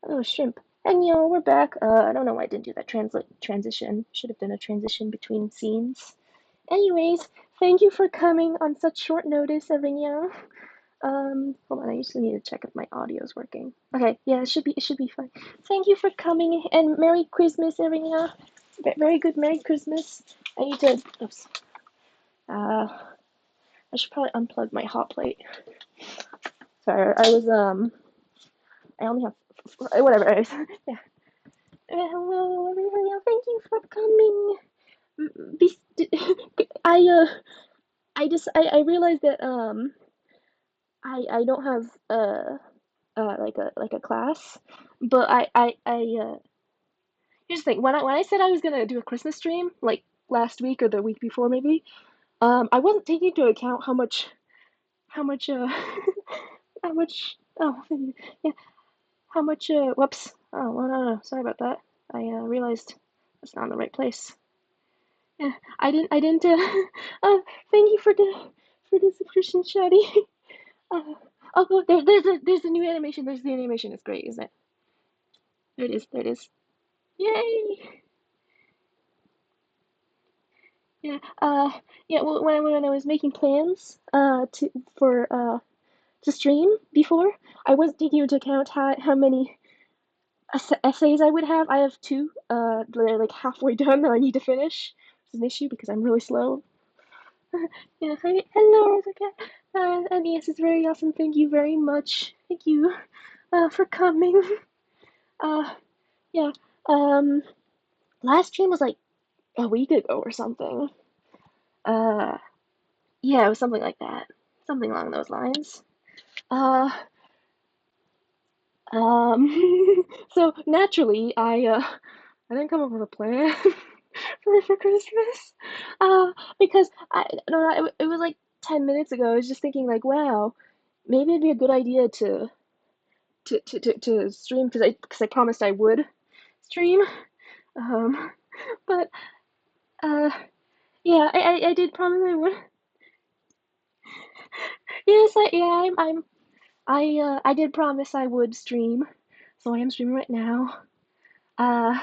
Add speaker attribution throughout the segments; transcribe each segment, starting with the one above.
Speaker 1: Oh, shrimp. And we're back. I don't know why I didn't do that transition. Should have done a transition between scenes. Anyways, thank you for coming on such short notice, Arinya. Hold on, I just need to check if my audio is working. Okay, yeah, it should be fine. Thank you for coming and Merry Christmas, Arinya. Very good Merry Christmas. I need to, oops. Uh, I should probably unplug my hot plate. Sorry, I only have, whatever. Yeah. Hello, everyone. Thank you for coming. This, I I realized that I don't have like a class, but here's the thing. When I said I was gonna do a Christmas stream like last week or the week before maybe, I wasn't taking into account how much how much oh yeah how much whoops oh well, no, sorry about that. I realized that's not in the right place. Yeah, I didn't. Thank you for the subscription, Shadi. Uh, oh, there's a new animation. There's the animation. It's great, isn't it? There it is. There it is. Yay! Yeah. Yeah. Well, when I was making plans to stream before, I wasn't taking into account how many essays I would have. I have two. They're like halfway done that I need to finish. It's an issue because I'm really slow. Yeah, hi, hello, Rebecca. And yes, it's very awesome. Thank you very much. Thank you, for coming. Uh, yeah. Um, last stream was like a week ago or something. Uh, yeah, it was something like that. Something along those lines. Uh, so naturally, I didn't come up with a plan for Christmas. Because I no, it was like 10 minutes ago. I was just thinking like, wow, maybe it'd be a good idea to stream because I promised I would stream. Um, but uh, yeah, I did promise I would. Yes, I did promise I would stream, so I am streaming right now. Uh,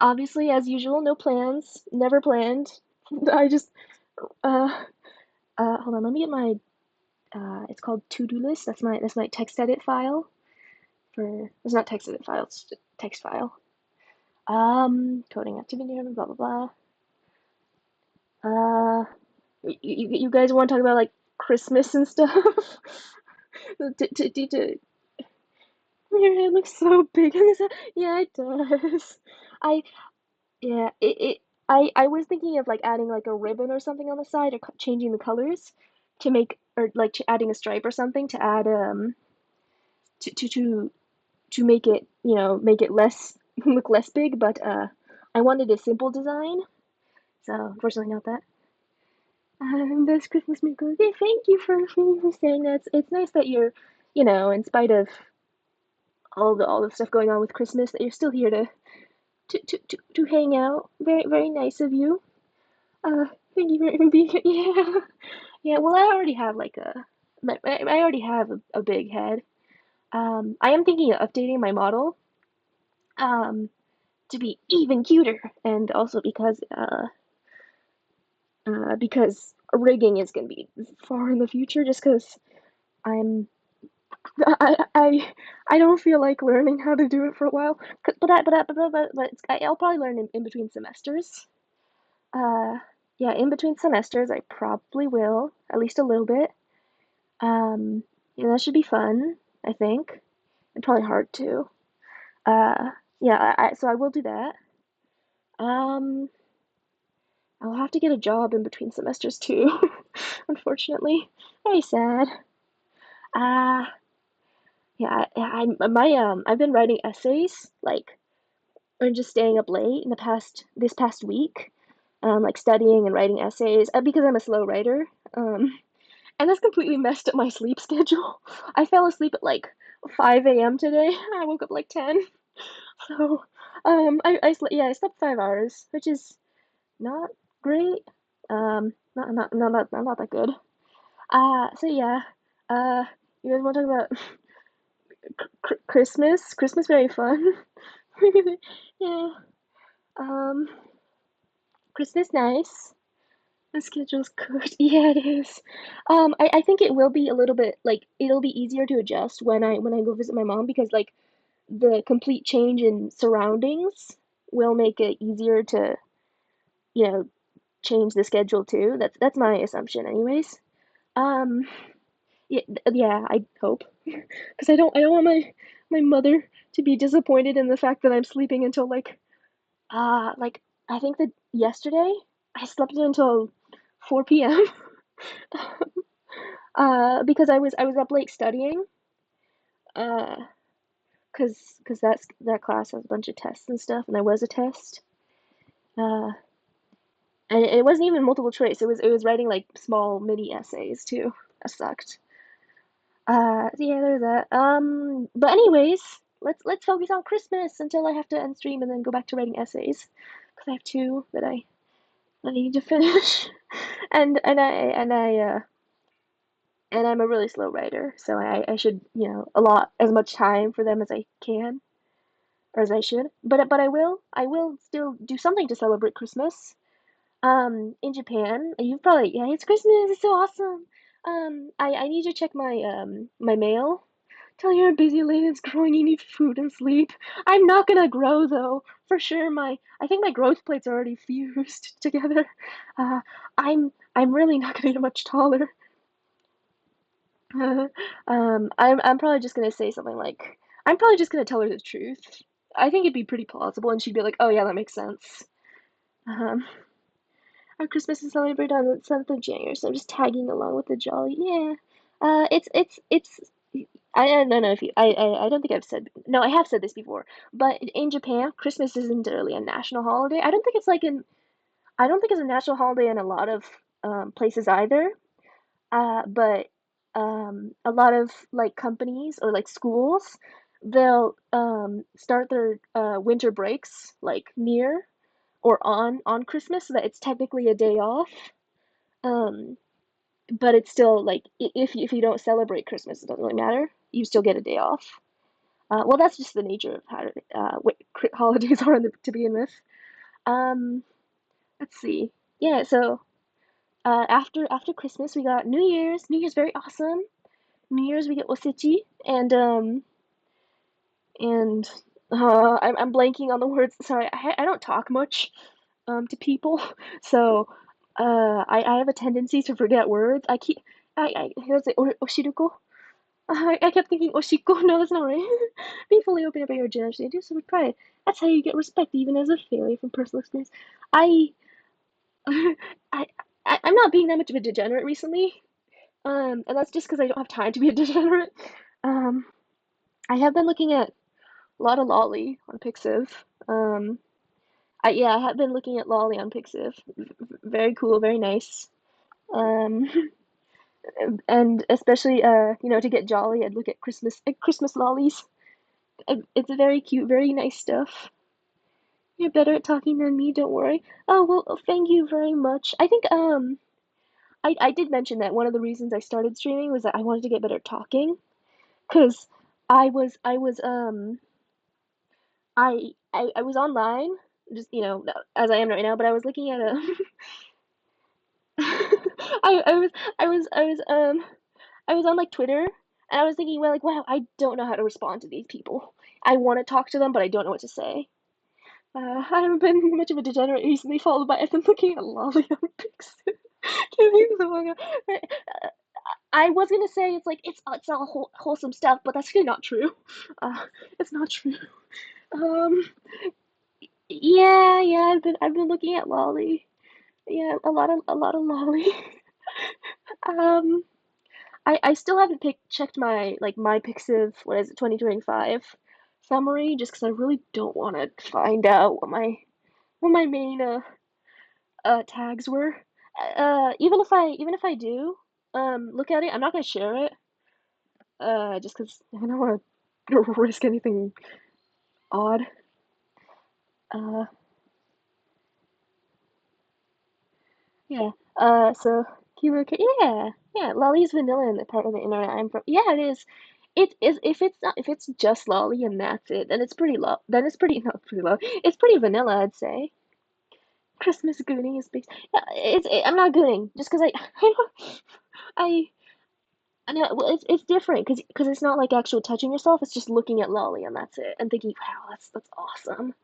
Speaker 1: Obviously, as usual, no plans, never planned. I just uh hold on, let me get my it's called to-do list. That's my text edit file for it's not text edit file, it's just text file. Coding activity, blah blah blah. Uh, you guys want to talk about like Christmas and stuff? To Your head looks so big in this. Yeah, it does. I yeah it I was thinking of like adding like a ribbon or something on the side or changing the colors to make or like adding a stripe or something to add to to to to make it make it less look less big, but I wanted a simple design, so unfortunately not that. This Christmas miracle. Yeah, thank you for saying that. It's nice that you're, in spite of all the stuff going on with Christmas, that you're still here to hang out. Very very nice of you. Uh, Thank you for being here. Yeah, yeah. Well, I already have like I already have a big head. I am thinking of updating my model. Um, to be even cuter, and also because rigging is gonna be far in the future, just because I'm I I I don't feel like learning how to do it for a while. I'll probably learn in between semesters. Uh, yeah, in between semesters, I probably will at least a little bit. Um, yeah, that should be fun. I think, and probably hard too. Uh, yeah, so I will do that. Um, I'll have to get a job in between semesters too, unfortunately. Very sad. Uh, yeah, I've been writing essays like or just staying up late in this past week, like studying and writing essays because I'm a slow writer. And that's completely messed up my sleep schedule. I fell asleep at like 5 a.m. today. I woke up like 10. So, I slept 5 hours, which is not great. Not that good. So yeah. Uh, you guys want to talk about Christmas very fun. Yeah. Um, Christmas nice. The schedule's good. Yeah, it is. I think it will be a little bit like it'll be easier to adjust when I go visit my mom because like the complete change in surroundings will make it easier to, you know, change the schedule too. That's my assumption anyways. Um, yeah, yeah, I hope. Because I don't want my mother to be disappointed in the fact that I'm sleeping until like I think that yesterday I slept until 4 p.m. Because I was up late studying. Uh, cause that class has a bunch of tests and stuff, and there was a test. Uh, and it wasn't even multiple choice. It was writing like small mini essays too. That sucked. So yeah, there's that. But anyways, let's focus on Christmas until I have to end stream and then go back to writing essays, because I have two that I need to finish, and and I'm a really slow writer, so I should allot as much time for them as I can or as I should. But I will still do something to celebrate Christmas. In Japan, you've probably yeah, it's Christmas, it's so awesome. I need to check my mail. Tell your busy lady it's growing, you need food and sleep. I'm not gonna grow though, for sure. I think my growth plates are already fused together. Uh, I'm really not gonna get much taller. I'm probably just gonna say something like I'm probably just gonna tell her the truth. I think it'd be pretty plausible, and she'd be like, "Oh yeah, that makes sense." Um, Our Christmas is celebrated on the 7th of January, so I'm just tagging along with the jolly. Yeah. It's. I don't know if you. I don't think I've said. No, I have said this before. But in Japan, Christmas isn't really a national holiday. I don't think it's a national holiday in a lot of places either. But a lot of like companies or like schools, they'll start their winter breaks like near or on Christmas, so that it's technically a day off. Um, but it's still like if you don't celebrate Christmas, it doesn't really matter. You still get a day off. Well, that's just the nature of how what holidays are to begin with. Um, let's see. Yeah, so after Christmas, we got New Year's. New Year's very awesome. New Year's we get osechi and I'm blanking on the words. Sorry, I don't talk much to people, so I have a tendency to forget words. I here's it oshiruko. I kept thinking oshiko. No, that's not right. Be fully open about your generosity. Do so with pride. That's how you get respect, even as a failure from personal experience. I I I'm not being that much of a degenerate recently. And that's just because I don't have time to be a degenerate. Um, I have been looking at a lot of lolly on Pixiv. Um, yeah, I have been looking at lolly on Pixiv. Very cool, very nice. Um, and especially to get jolly, I'd look at Christmas lollies. It's very cute, very nice stuff. You're better at talking than me, don't worry. Oh, well, thank you very much. I think I did mention that one of the reasons I started streaming was that I wanted to get better at talking, cause I was online, just as I am right now, but I was looking at a I was I was on like Twitter, and I was thinking, well, like, wow, I don't know how to respond to these people. I want to talk to them, but I don't know what to say. I haven't been much of a degenerate recently, followed by I've been looking at lolly on Pixel. I was gonna say it's all wholesome stuff, but that's really not true. Uh, it's not true. Um, yeah, I've been looking at lolly. Yeah, a lot of lolly. Um, I still haven't checked my Pixiv, what is it, 2025 summary, just because I really don't want to find out what my main tags were. Even if I do look at it, I'm not gonna share it. Just because I don't want to risk anything odd. Uh, yeah. So Kilo, yeah, Lolly's vanilla in the part of the internet I'm from. Yeah, it is. it is if it's just lolly and that's it, then it's pretty low. Then it's pretty not pretty low. It's pretty vanilla, I'd say. Christmas gooning is big. Yeah, I'm not gooning just because I I know well, it's different because it's not like actual touching yourself. It's just looking at lolly and that's it, and thinking, wow, that's awesome.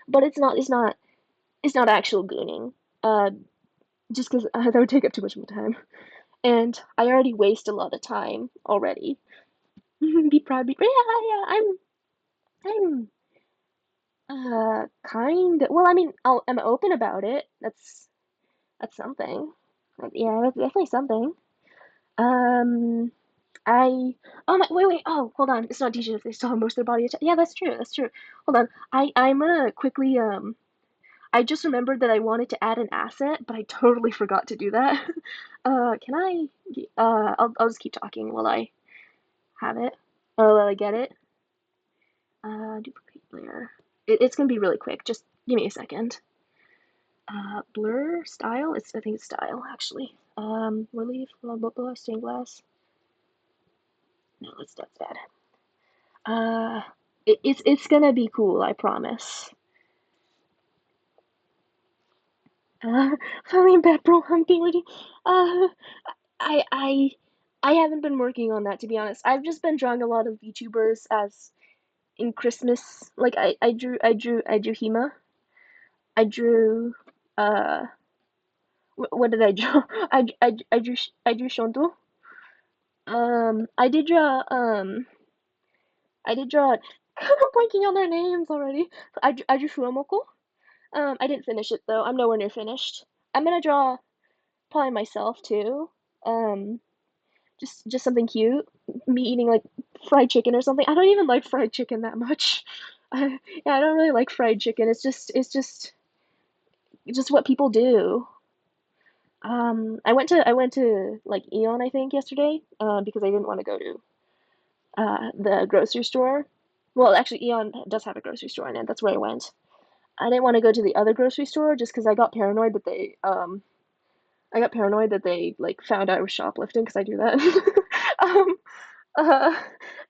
Speaker 1: But it's not actual gooning. Uh, just because that would take up too much of my time, and I already waste a lot of time already. Be proud, be yeah, yeah. I'm kind. Well, I mean, I'm open about it. That's something. Yeah, that's definitely something. Um, I oh my wait, oh, hold on. It's not teaching if they still have most of their body attack. Yeah, that's true. That's true. Hold on. I'm gonna quickly I just remembered that I wanted to add an asset, but I totally forgot to do that. Can I I'll just keep talking while I have it. Or while I get it. Duplicate blur. It's gonna be really quick. Just give me a second. Blur style. I think it's style actually. Relief. Blah blah blah. Stained glass. No, that's bad. Uh, it's gonna be cool. I promise. Uh, feeling bad, bro. I'm feeling. Uh, I I I haven't been working on that to be honest. I've just been drawing a lot of VTubers as in Christmas. Like I drew Hema. I drew what did I draw? I drew Shonto. I did draw I'm blanking on their names already. I drew Fuamoko. I didn't finish it though. I'm nowhere near finished. I'm gonna draw probably myself too. Um, just something cute. Me eating like fried chicken or something. I don't even like fried chicken that much. Yeah, I don't really like fried chicken. It's just what people do. I went to like Eon I think yesterday. Because I didn't want to go to the grocery store. Well, actually, Eon does have a grocery store in it. That's where I went. I didn't want to go to the other grocery store just because I got paranoid that they like found out I was shoplifting because I do that. um, uh,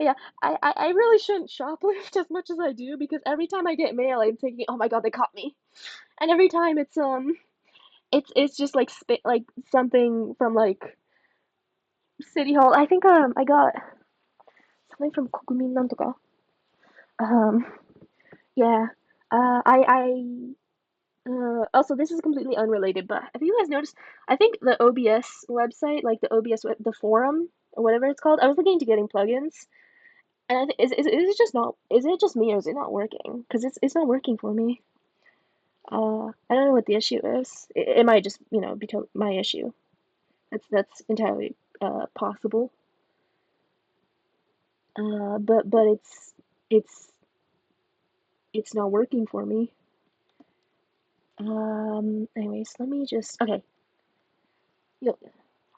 Speaker 1: yeah, I really shouldn't shoplift as much as I do because every time I get mail, I'm thinking, oh my God, they caught me. And every time it's just like like something from like City Hall. I think I got something from Kokumin Nantoka. Um, yeah. Also, this is completely unrelated, but have you guys noticed? I think the OBS website, like the the forum or whatever it's called, I was looking into getting plugins, and I think is it just not? Is it just me or is it not working? Because it's not working for me. I don't know what the issue is. It might just be my issue. That's entirely possible. But it's it's not working for me. Anyways, let me just okay. Yo,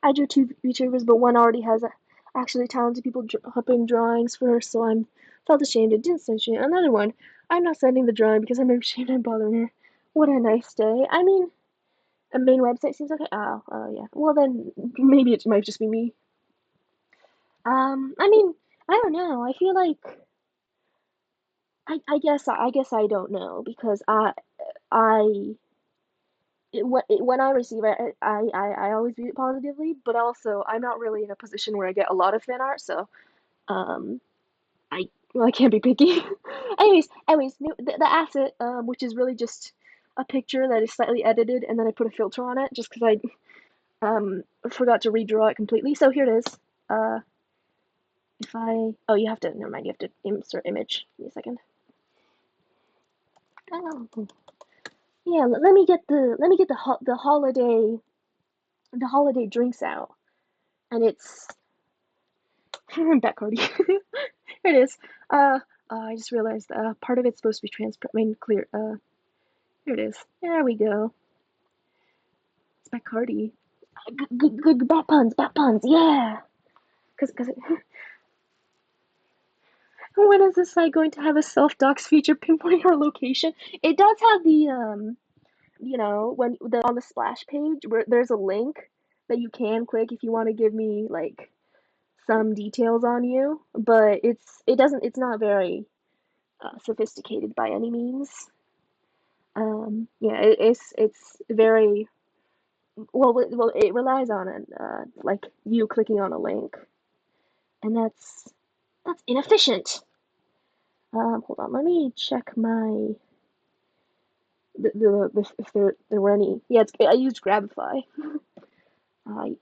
Speaker 1: I drew two VTubers, but one already has actually talented people helping drawings for her, so I'm felt ashamed and didn't send she another one. I'm not sending the drawing because I'm ashamed I'm bothering her. What a nice day. I mean, a main website seems okay. Oh, yeah. Well then, maybe it might just be me. I mean, I don't know. I feel like I guess I don't know because I when I receive it, I always view it positively, but also I'm not really in a position where I get a lot of fan art, so um, I well, I can't be picky. Anyways, the asset, which is really just a picture that is slightly edited, and then I put a filter on it just because I forgot to redraw it completely. So here it is. Uh, if I oh you have to never mind, you have to insert image. Give me a second. Oh, yeah, let me get the holiday drinks out, and it's back Cardi. Here it is. I just realized part of it's supposed to be transparent. I mean, clear. Here it is. There we go. It's by Cardi. Good bat puns. Yeah. Cause when is this site going to have a self docs feature pinpointing our location? It does have the when the on the splash page where there's a link that you can click if you want to give me like some details on you, but it's not very sophisticated by any means. Yeah, it's very well. It relies on it, like you clicking on a link, and that's inefficient. Hold on, let me check my if there were any. Yeah, I used Grabify.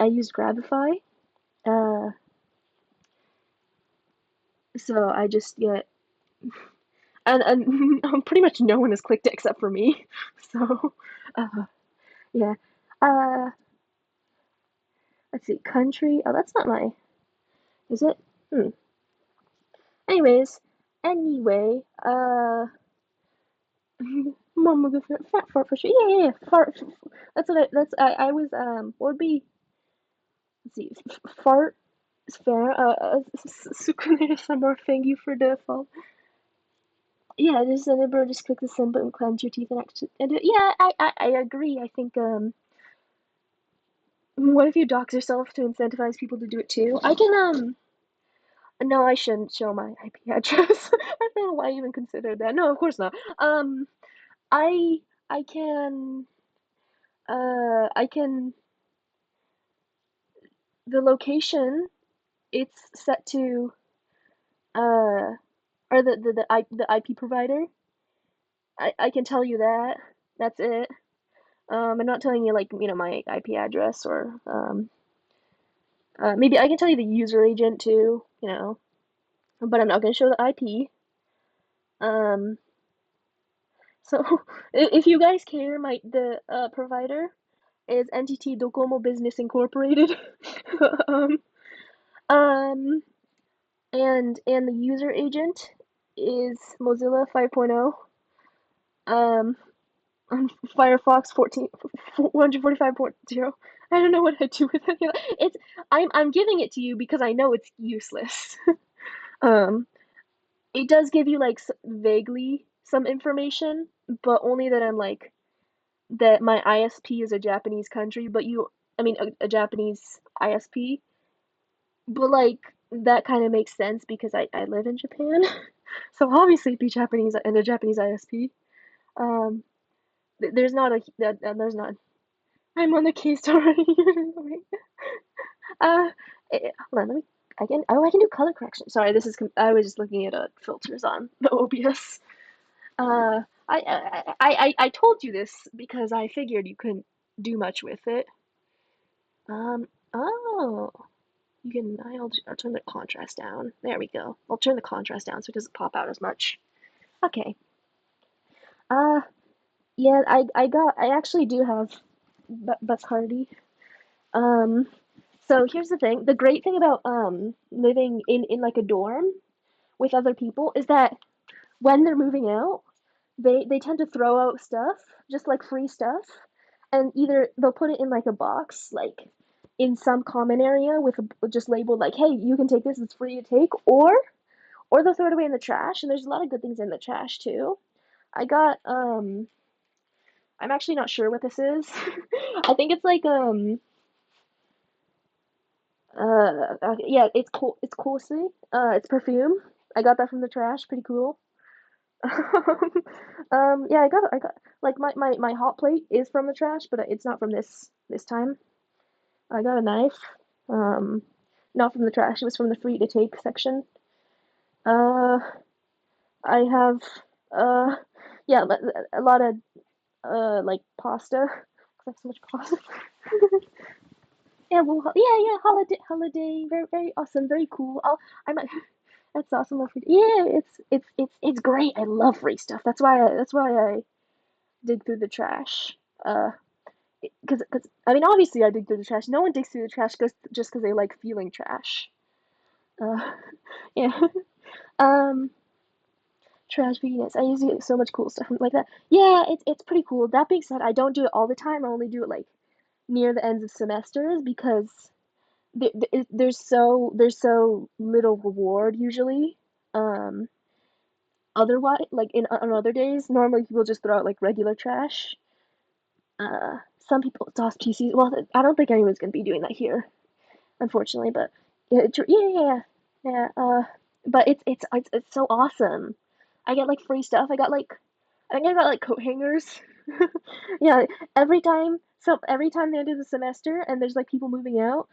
Speaker 1: I used Grabify. Uh, so I just get and pretty much no one has clicked it except for me. So, uh, yeah. Uh, let's see, country. Oh, that's not my. Is it? Hmm. Anyways, anyway. Mama, go fat fart for sure. Yeah, yeah, yeah, fart. That's what I. That's I was. What would be? Let's see. Fart. Fair. Succulent summer. Thank you for the fall. Yeah, just bro, just click the send button, cleanse your teeth, and actually, and yeah, I agree. I think what if you dox yourself to incentivize people to do it too? I can no, I shouldn't show my IP address. I don't know why I even considered that. No, of course not. I I can I can the location it's set to or the IP provider. I can tell you that. That's it. I'm not telling you like my IP address or maybe I can tell you the user agent too. But I'm not gonna show the IP. Um, so if you guys care, the provider is NTT Docomo Business Incorporated. um, um, and the user agent is Mozilla 5.0. Um, on Firefox 145.0. I don't know what I do with it. It's I'm giving it to you because I know it's useless. Um, it does give you like vaguely some information, but only that I'm like that my ISP is a Japanese country, but I mean a Japanese ISP, but like that kind of makes sense because I live in Japan, so obviously it'd be Japanese and a Japanese ISP. Um, there's not a there's not. I'm on the case already. uh, hold on, let me. I can do color correction. Sorry, I was just looking at filters on the OBS. I told you this because I figured you couldn't do much with it. Oh, I'll turn the contrast down. There we go. I'll turn the contrast down so it doesn't pop out as much. Okay. Uh, yeah, I actually do have Bacardi. Um, so here's the thing. The great thing about living in like a dorm with other people is that when they're moving out, they tend to throw out stuff, just like free stuff, and either they'll put it in like a box, like in some common area with just labeled like, "Hey, you can take this; it's free to take," or they'll throw it away in the trash. And there's a lot of good things in the trash too. I got I'm actually not sure what this is. I think it's like yeah, it's Kosi. It's perfume. I got that from the trash. Pretty cool. Yeah, I got like my hot plate is from the trash, but it's not from this time. I got a knife. Um, not from the trash. It was from the free to take section. Uh, I have uh, yeah, a lot of like pasta. 'Cause I have so much pasta. Yeah, well, yeah, holiday, very, very awesome, very cool. I'm, that's awesome. Love free. Yeah, it's great. I love free stuff. That's why I dig through the trash. Because I mean, obviously, I dig through the trash. No one digs through the trash just because they like feeling trash. Uh, yeah. Um, trash Venus. I used to get so much cool stuff like that. Yeah, it's pretty cool. That being said, I don't do it all the time. I only do it like near the ends of semesters because there's so little reward usually. Um, otherwise, like on other days, normally people just throw out like regular trash. Some people toss PCs. Well, I don't think anyone's gonna be doing that here, unfortunately. But yeah. But it's so awesome. I get like free stuff. I think I got like coat hangers. Yeah, every time the end of the semester and there's like people moving out,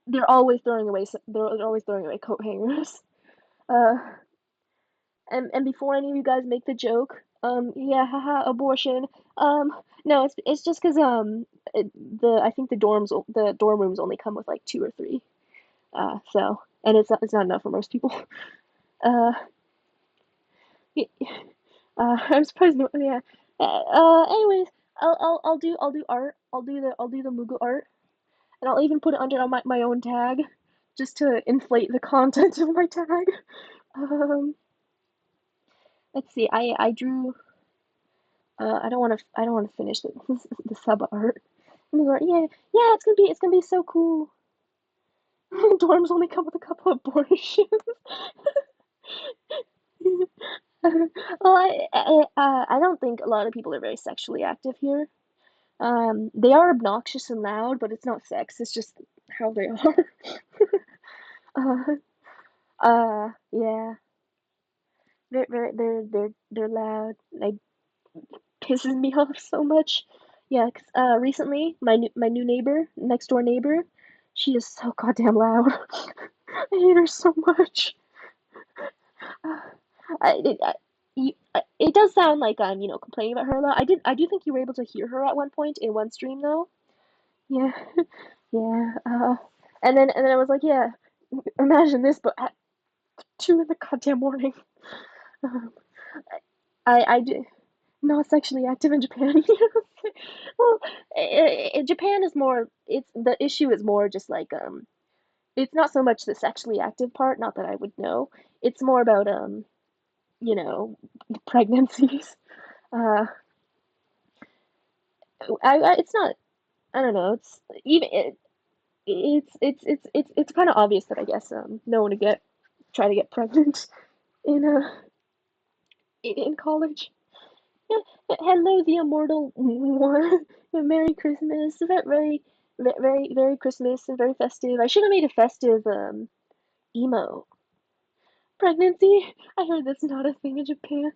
Speaker 1: they're always throwing away coat hangers. Uh, and before any of you guys make the joke, yeah, haha, abortion. Um, no, it's just because I think the dorm rooms only come with like two or three. So and it's not enough for most people. Uh, y- I'm surprised. No, yeah. Anyways, I'll do art. I'll do the Mugu art, and I'll even put it under my own tag, just to inflate the content of my tag. Um, let's see. I drew. I don't want to finish the sub art. Mugu art. Yeah, yeah. It's gonna be so cool. Dorms only come with a couple of abortions. Well, I don't think a lot of people are very sexually active here. They are obnoxious and loud, but it's not sex. It's just how they are. Uh, yeah, they're loud. Like pisses me off so much. Yeah, 'cause recently my new neighbor, next door neighbor, she is so goddamn loud. I hate her so much. Uh, it does sound like I'm, complaining about her a lot. I do think you were able to hear her at one point in one stream though. Yeah, yeah. And then I was like, yeah, imagine this, but at 2 in the goddamn morning. Um, I do not sexually active in Japan. Well, Japan is more. It's the issue is more just like it's not so much the sexually active part. Not that I would know. It's more about you know, pregnancies. Uh, it's not. I don't know. It's even it's kind of obvious that I guess no one to try to get pregnant in in college. Yeah, hello, the immortal one. Merry Christmas. Very Christmas and very festive. I should have made a festive emo. Pregnancy? I heard that's not a thing in Japan.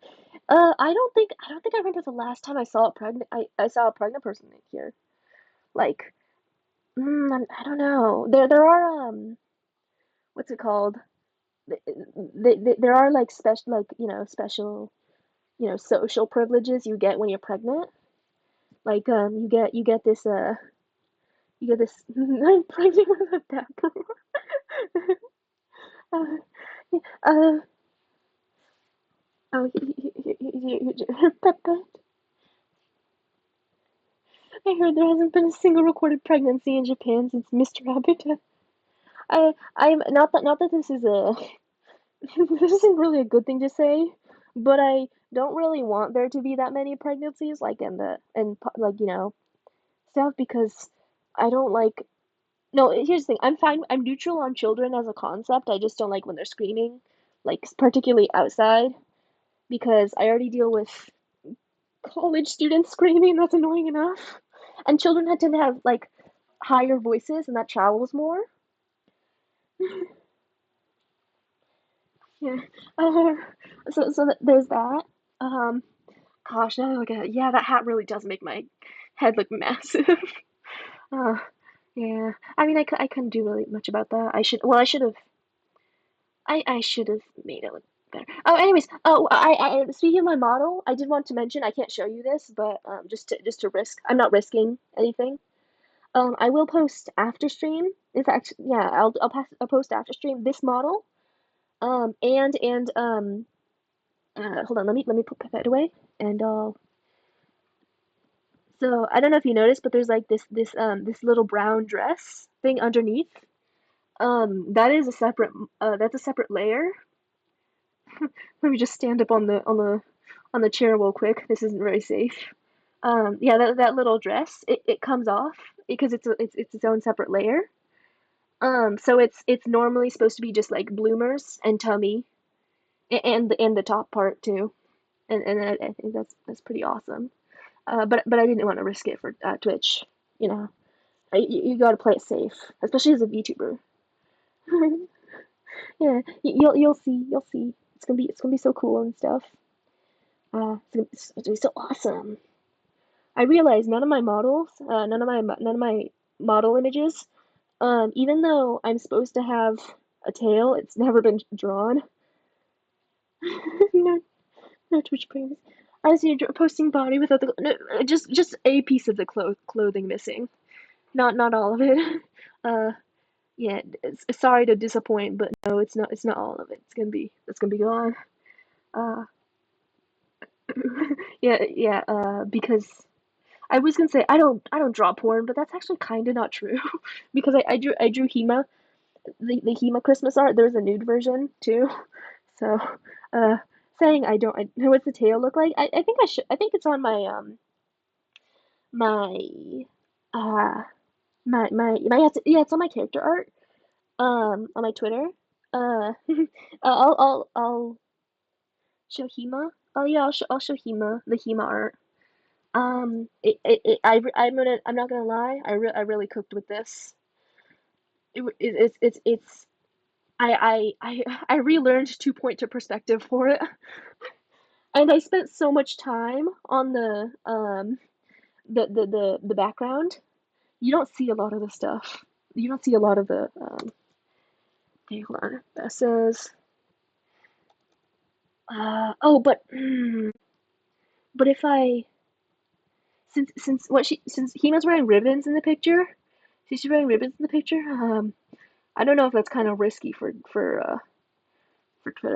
Speaker 1: I don't think I remember the last time I saw a pregnant person here. Like, I don't know. There are what's it called? There are like special social privileges you get when you're pregnant. Like you get this I'm pregnant with a dapper. uh, uh, oh, Peppa. I heard there hasn't been a single recorded pregnancy in Japan since Mr. Rabbit. I'm not that this is a this isn't really a good thing to say, but I don't really want there to be that many pregnancies like in the and like stuff because I don't like. No, here's the thing. I'm fine. I'm neutral on children as a concept. I just don't like when they're screaming, like particularly outside, because I already deal with college students screaming. That's annoying enough. And children had to have like higher voices, and that travels more. Yeah. Uh, there's that. Um, Gosh, now I look at it. Yeah, that hat really does make my head look massive. Uh, yeah. I mean, I couldn't do really much about that. I should have made it look better. Oh, anyways, speaking of my model, I did want to mention, I can't show you this, but just to risk, I'm not risking anything. I will post after stream. In fact, yeah, I'll post after stream this model. And hold on, let me put that away, and so I don't know if you noticed, but there's like this little brown dress thing underneath. That is a separate that's a separate layer. Let me just stand up on the chair real quick. This isn't very safe. Yeah, that little dress, it comes off because it's its own separate layer. So it's normally supposed to be just like bloomers and tummy and the top part too. And I think that's pretty awesome. But I didn't want to risk it for Twitch. You know, you got to play it safe, especially as a VTuber. Yeah, you'll see. It's gonna be so cool and stuff. It's gonna be so awesome. I realized none of my model images, even though I'm supposed to have a tail, it's never been drawn. No, no Twitch prams. I see you posting body without the no, just a piece of the clothing missing, not all of it. Uh, yeah, sorry to disappoint, but no, it's not all of it. It's gonna be gone. Uh, yeah. Because I was gonna say I don't draw porn, but that's actually kind of not true because I drew Hema the Hema Christmas art. There's a nude version too. So, uh, saying I know what's the tail look like. I think I should. I think it's on my uh yeah, it's on my character art on my Twitter. I'll show Hema. Oh yeah, I'll show Hema the Hema art. I'm not gonna lie. I really cooked with this. It's I relearned 2 point to perspective for it, and I spent so much time on the background. You don't see a lot of the stuff. You don't see a lot of the okay, hold on. That says oh, but if I since Hima's wearing ribbons in the picture, she's wearing ribbons in the picture. I don't know if that's kind of risky for Twitter.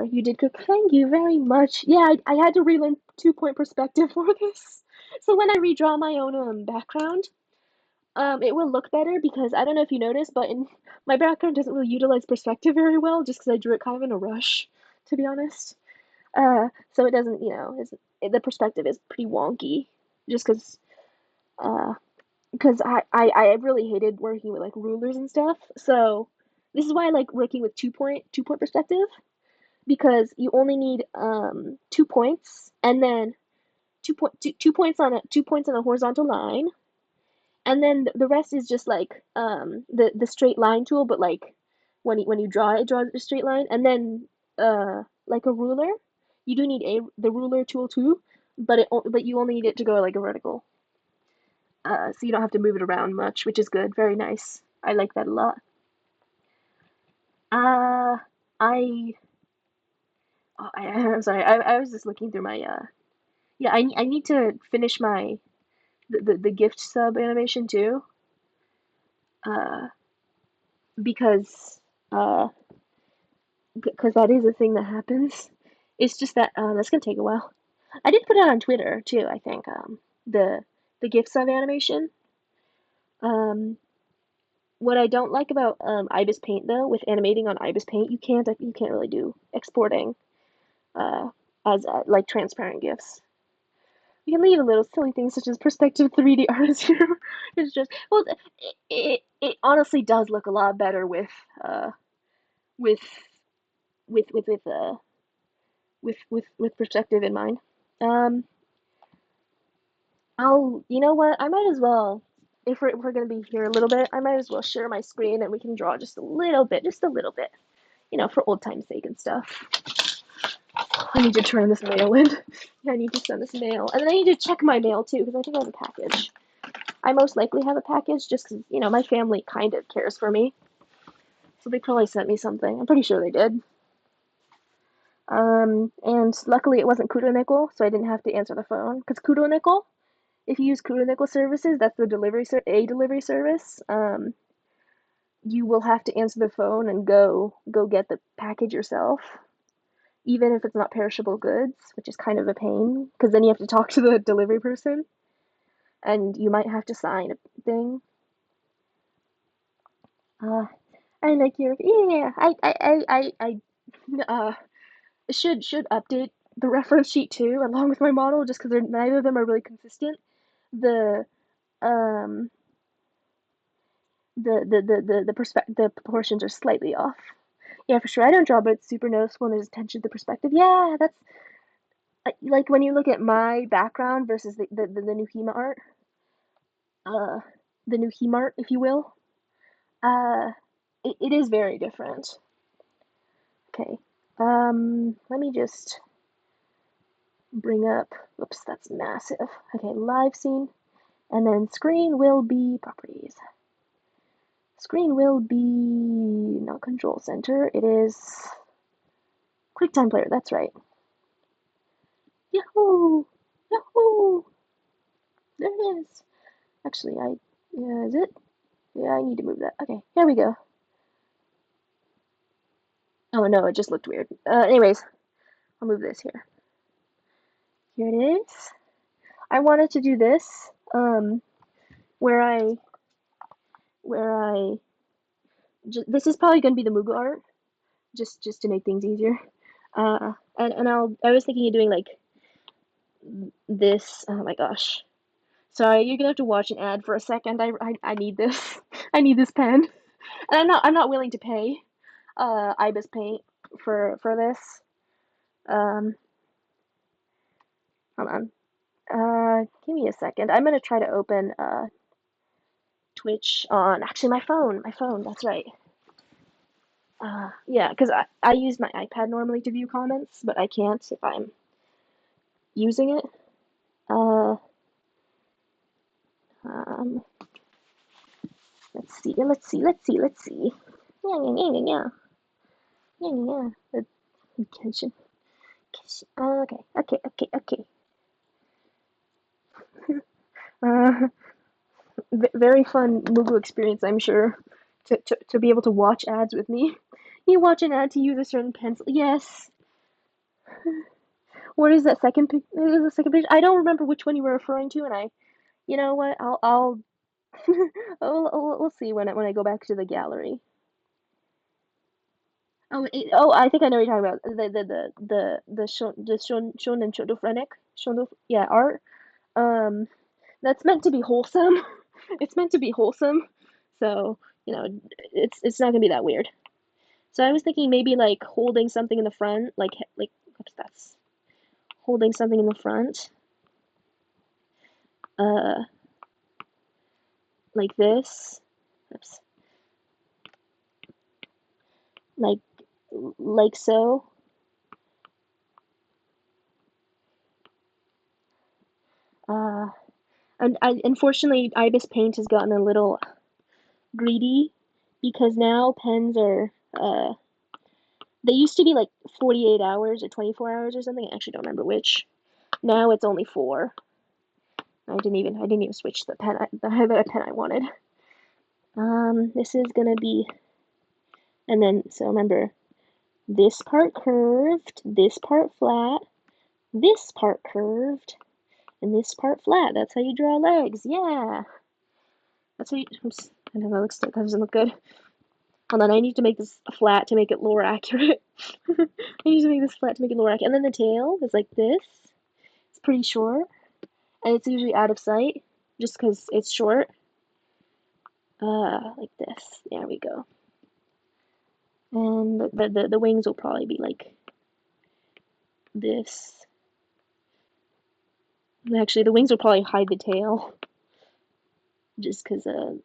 Speaker 1: You did cook. Thank you very much. Yeah, I had to relearn 2 point perspective for this. So when I redraw my own background, it will look better because I don't know if you noticed, but my background doesn't really utilize perspective very well, just because I drew it kind of in a rush, to be honest. So it doesn't, the perspective is pretty wonky, just uh, because I really hated working with like rulers and stuff. So this is why I like working with 2 point perspective because you only need 2 points and then 2 points on 2 points on a horizontal line, and then the rest is just like the straight line tool, but like when you draw it, it draws a straight line, and then like a ruler, you do need the ruler tool too, but you only need it to go like a vertical, so you don't have to move it around much, which is good, very nice. I like that a lot. Uh, I I'm sorry, I was just looking through my yeah, I need to finish my the gift sub animation too, uh because uh because that is a thing that happens. It's just that that's gonna take a while. I did put it on Twitter too. I think the the GIF sub animation. Um, what I don't like about Ibis Paint though, with animating on Ibis Paint, you can't really do exporting uh as like transparent GIFs. You can leave a little silly things such as perspective 3D artist here. It's just well, it honestly does look a lot better uh with with with with uh with perspective in mind. Um, you know what? I might as well, if we're gonna be here a little bit, I might as well share my screen and we can draw just a little bit, for old time's sake and stuff. I need to turn this mail in. I need to send this mail, and then I need to check my mail too because I think I have a package. I most likely have a package just because my family kind of cares for me, so they probably sent me something. I'm pretty sure they did. And luckily it wasn't Kudo Nickel, so I didn't have to answer the phone because Kudo Nickel, if you use Kudo Nickel services, that's the delivery service. You will have to answer the phone and go get the package yourself, even if it's not perishable goods, which is kind of a pain because then you have to talk to the delivery person and you might have to sign a thing. Uh, I like your yeah. I uh should update the reference sheet too, along with my model, just because neither of them are really consistent. The um the proportions are slightly off. Yeah, for sure. I don't draw, but it's super noticeable and there's attention to perspective. Yeah, that's like when you look at my background versus the new Hema uh, the new Hema art, if you will. Uh, it is very different. Okay. Let me just bring up, oops, that's massive. Okay, live scene, and then screen will be properties. Screen will be not control center, it is QuickTime Player, that's right. Yahoo! Yahoo! There it is. Actually, is it? Yeah, I need to move that. Okay, here we go. Oh no, it just looked weird. Anyways, I'll move this here. Here it is. I wanted to do this, where I, this is probably gonna be the Mughal art, just to make things easier. And I was thinking of doing like this. Oh my gosh. Sorry, you're gonna have to watch an ad for a second. I need this. I need this pen. And I'm not willing to pay Ibis Paint for this. Um, hold on. Give me a second. I'm gonna try to open Twitch on actually my phone. My phone. That's right. Yeah, because I use my iPad normally to view comments, but I can't if I'm using it. Uh, um, let's see. Yeah, yeah, yeah, yeah, yeah, yeah, yeah. Kitchen, kitchen. Okay. Uh, very fun Moogle experience, I'm sure, to be able to watch ads with me. You watch an ad to use a certain pencil. Yes. What is that second pic? Is the second picture? I don't remember which one you were referring to, and you know what? We'll see when I go back to the gallery. Oh, I think I know what you're talking about. The shonen shouldophrenic shonen, yeah, art. Um, that's meant to be wholesome. It's meant to be wholesome, so you know, it's not gonna be that weird. So I was thinking maybe like holding something in the front, like what's that's holding something in the front, uh, like this. Oops, like like so. Uh, and unfortunately, Ibis Paint has gotten a little greedy because now pens are they used to be like 48 hours or 24 hours or something. I actually don't remember which. Now it's only 4. I didn't even switch the pen I wanted. This is gonna be, and then so remember this part curved, this part flat, this part curved, and this part flat. That's how you draw legs. Yeah. That's how you. Oops, I know that doesn't look good. Hold on, I need to make this flat to make it lore accurate. I need to make this flat to make it lore accurate. And then the tail is like this. It's pretty short, and it's usually out of sight, just because it's short. Like this. There we go. And the wings will probably be like this. Actually, the wings will probably hide the tail, just because the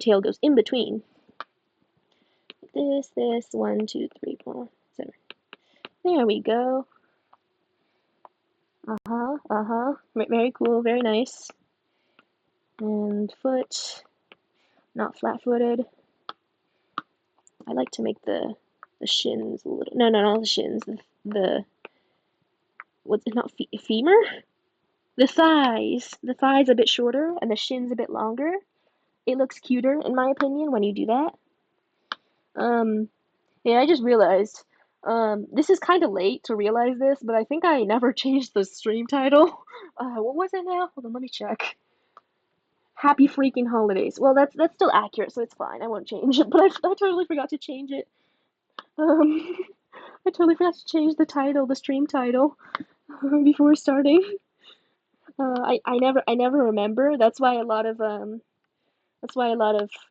Speaker 1: tail goes in between. This, 1, 2, 3, 4, 7. There we go. Very cool, very nice. And foot, not flat-footed. I like to make the shins a little. No, not the shins. The what's it? Not femur. The thighs. The thighs a bit shorter and the shins a bit longer. It looks cuter, in my opinion, when you do that. Yeah, I just realized. This is kind of late to realize this, but I think I never changed the stream title. What was it now? Hold on, let me check. Happy freaking holidays. Well, that's still accurate, so it's fine. I won't change it. But I totally forgot to change it. Um, I totally forgot to change the title, the stream title, before starting. I never remember. That's why a lot of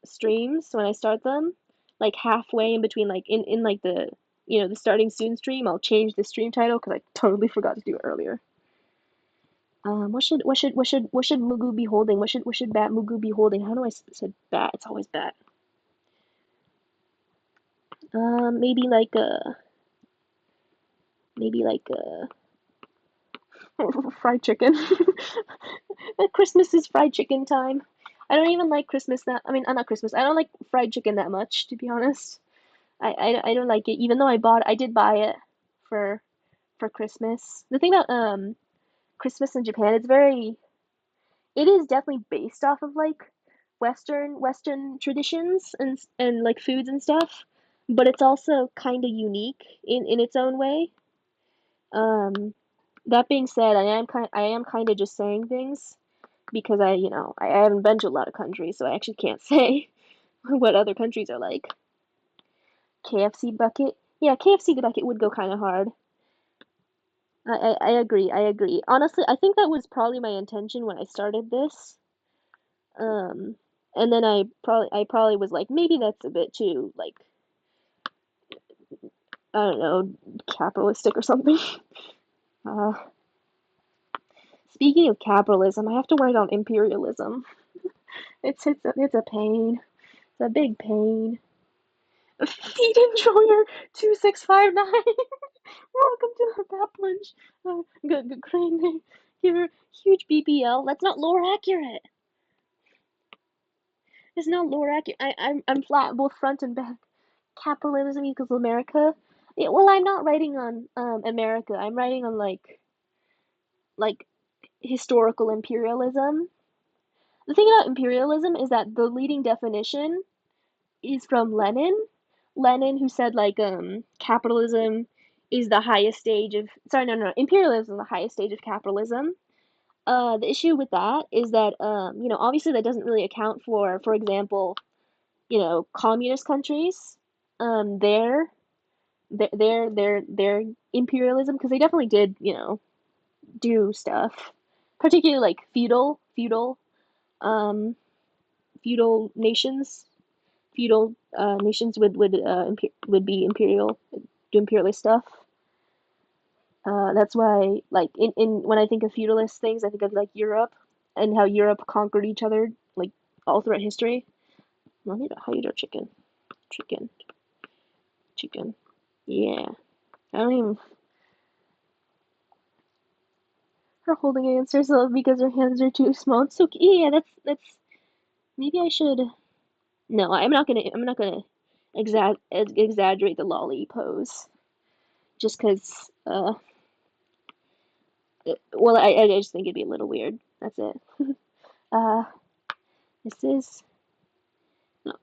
Speaker 1: streams when I start them, like halfway in between, like in like the starting soon stream, I'll change the stream title because I totally forgot to do it earlier. What should Mugu be holding? What should Bat Mugu be holding? How do I said bat? It's always bat. Maybe like a maybe like a fried chicken. Christmas is fried chicken time. I don't even like Christmas that. I mean, not Christmas. I don't like fried chicken that much, to be honest. I don't like it, even though I did buy it for for Christmas. The thing about Christmas in Japan, it is definitely based off of like Western traditions and like foods and stuff, but it's also kind of unique in its own way. Um, that being said, I am kind of just saying things because I haven't been to a lot of countries, so I actually can't say what other countries are like. KFC bucket, yeah, KFC bucket would go kind of hard. I agree. I agree. Honestly, I think that was probably my intention when I started this. Um, and then I probably was like, maybe that's a bit too like I don't know, capitalistic or something. Uh, speaking of capitalism, I have to write on imperialism. It's a pain. It's a big pain. Feed enjoyer 2659. Welcome to the Bap Lunch. Good crane name. Give her huge BBL. That's not lore accurate. It's not lore accurate. I'm flat both front and back. Capitalism equals America. Yeah, well, I'm not writing on America. I'm writing on like historical imperialism. The thing about imperialism is that the leading definition is from Lenin. Lenin, who said like capitalism is the highest stage of sorry no no no, imperialism is the highest stage of capitalism. The issue with that is that obviously that doesn't really account for example, communist countries, their their imperialism because they definitely did do stuff, particularly like um feudal nations. Feudal nations would be imperial, do imperialist stuff. That's why, like in when I think of feudalist things, I think of like Europe and how Europe conquered each other like all throughout history. Let me know how you do chicken, chicken, chicken. Yeah, I don't even. Her holding against herself because her hands are too small. It's okay. Yeah, that's. Maybe I should. No, I'm not gonna. I'm not gonna exaggerate the lolly pose just because. Well, I just think it'd be a little weird. That's it. Uh, this is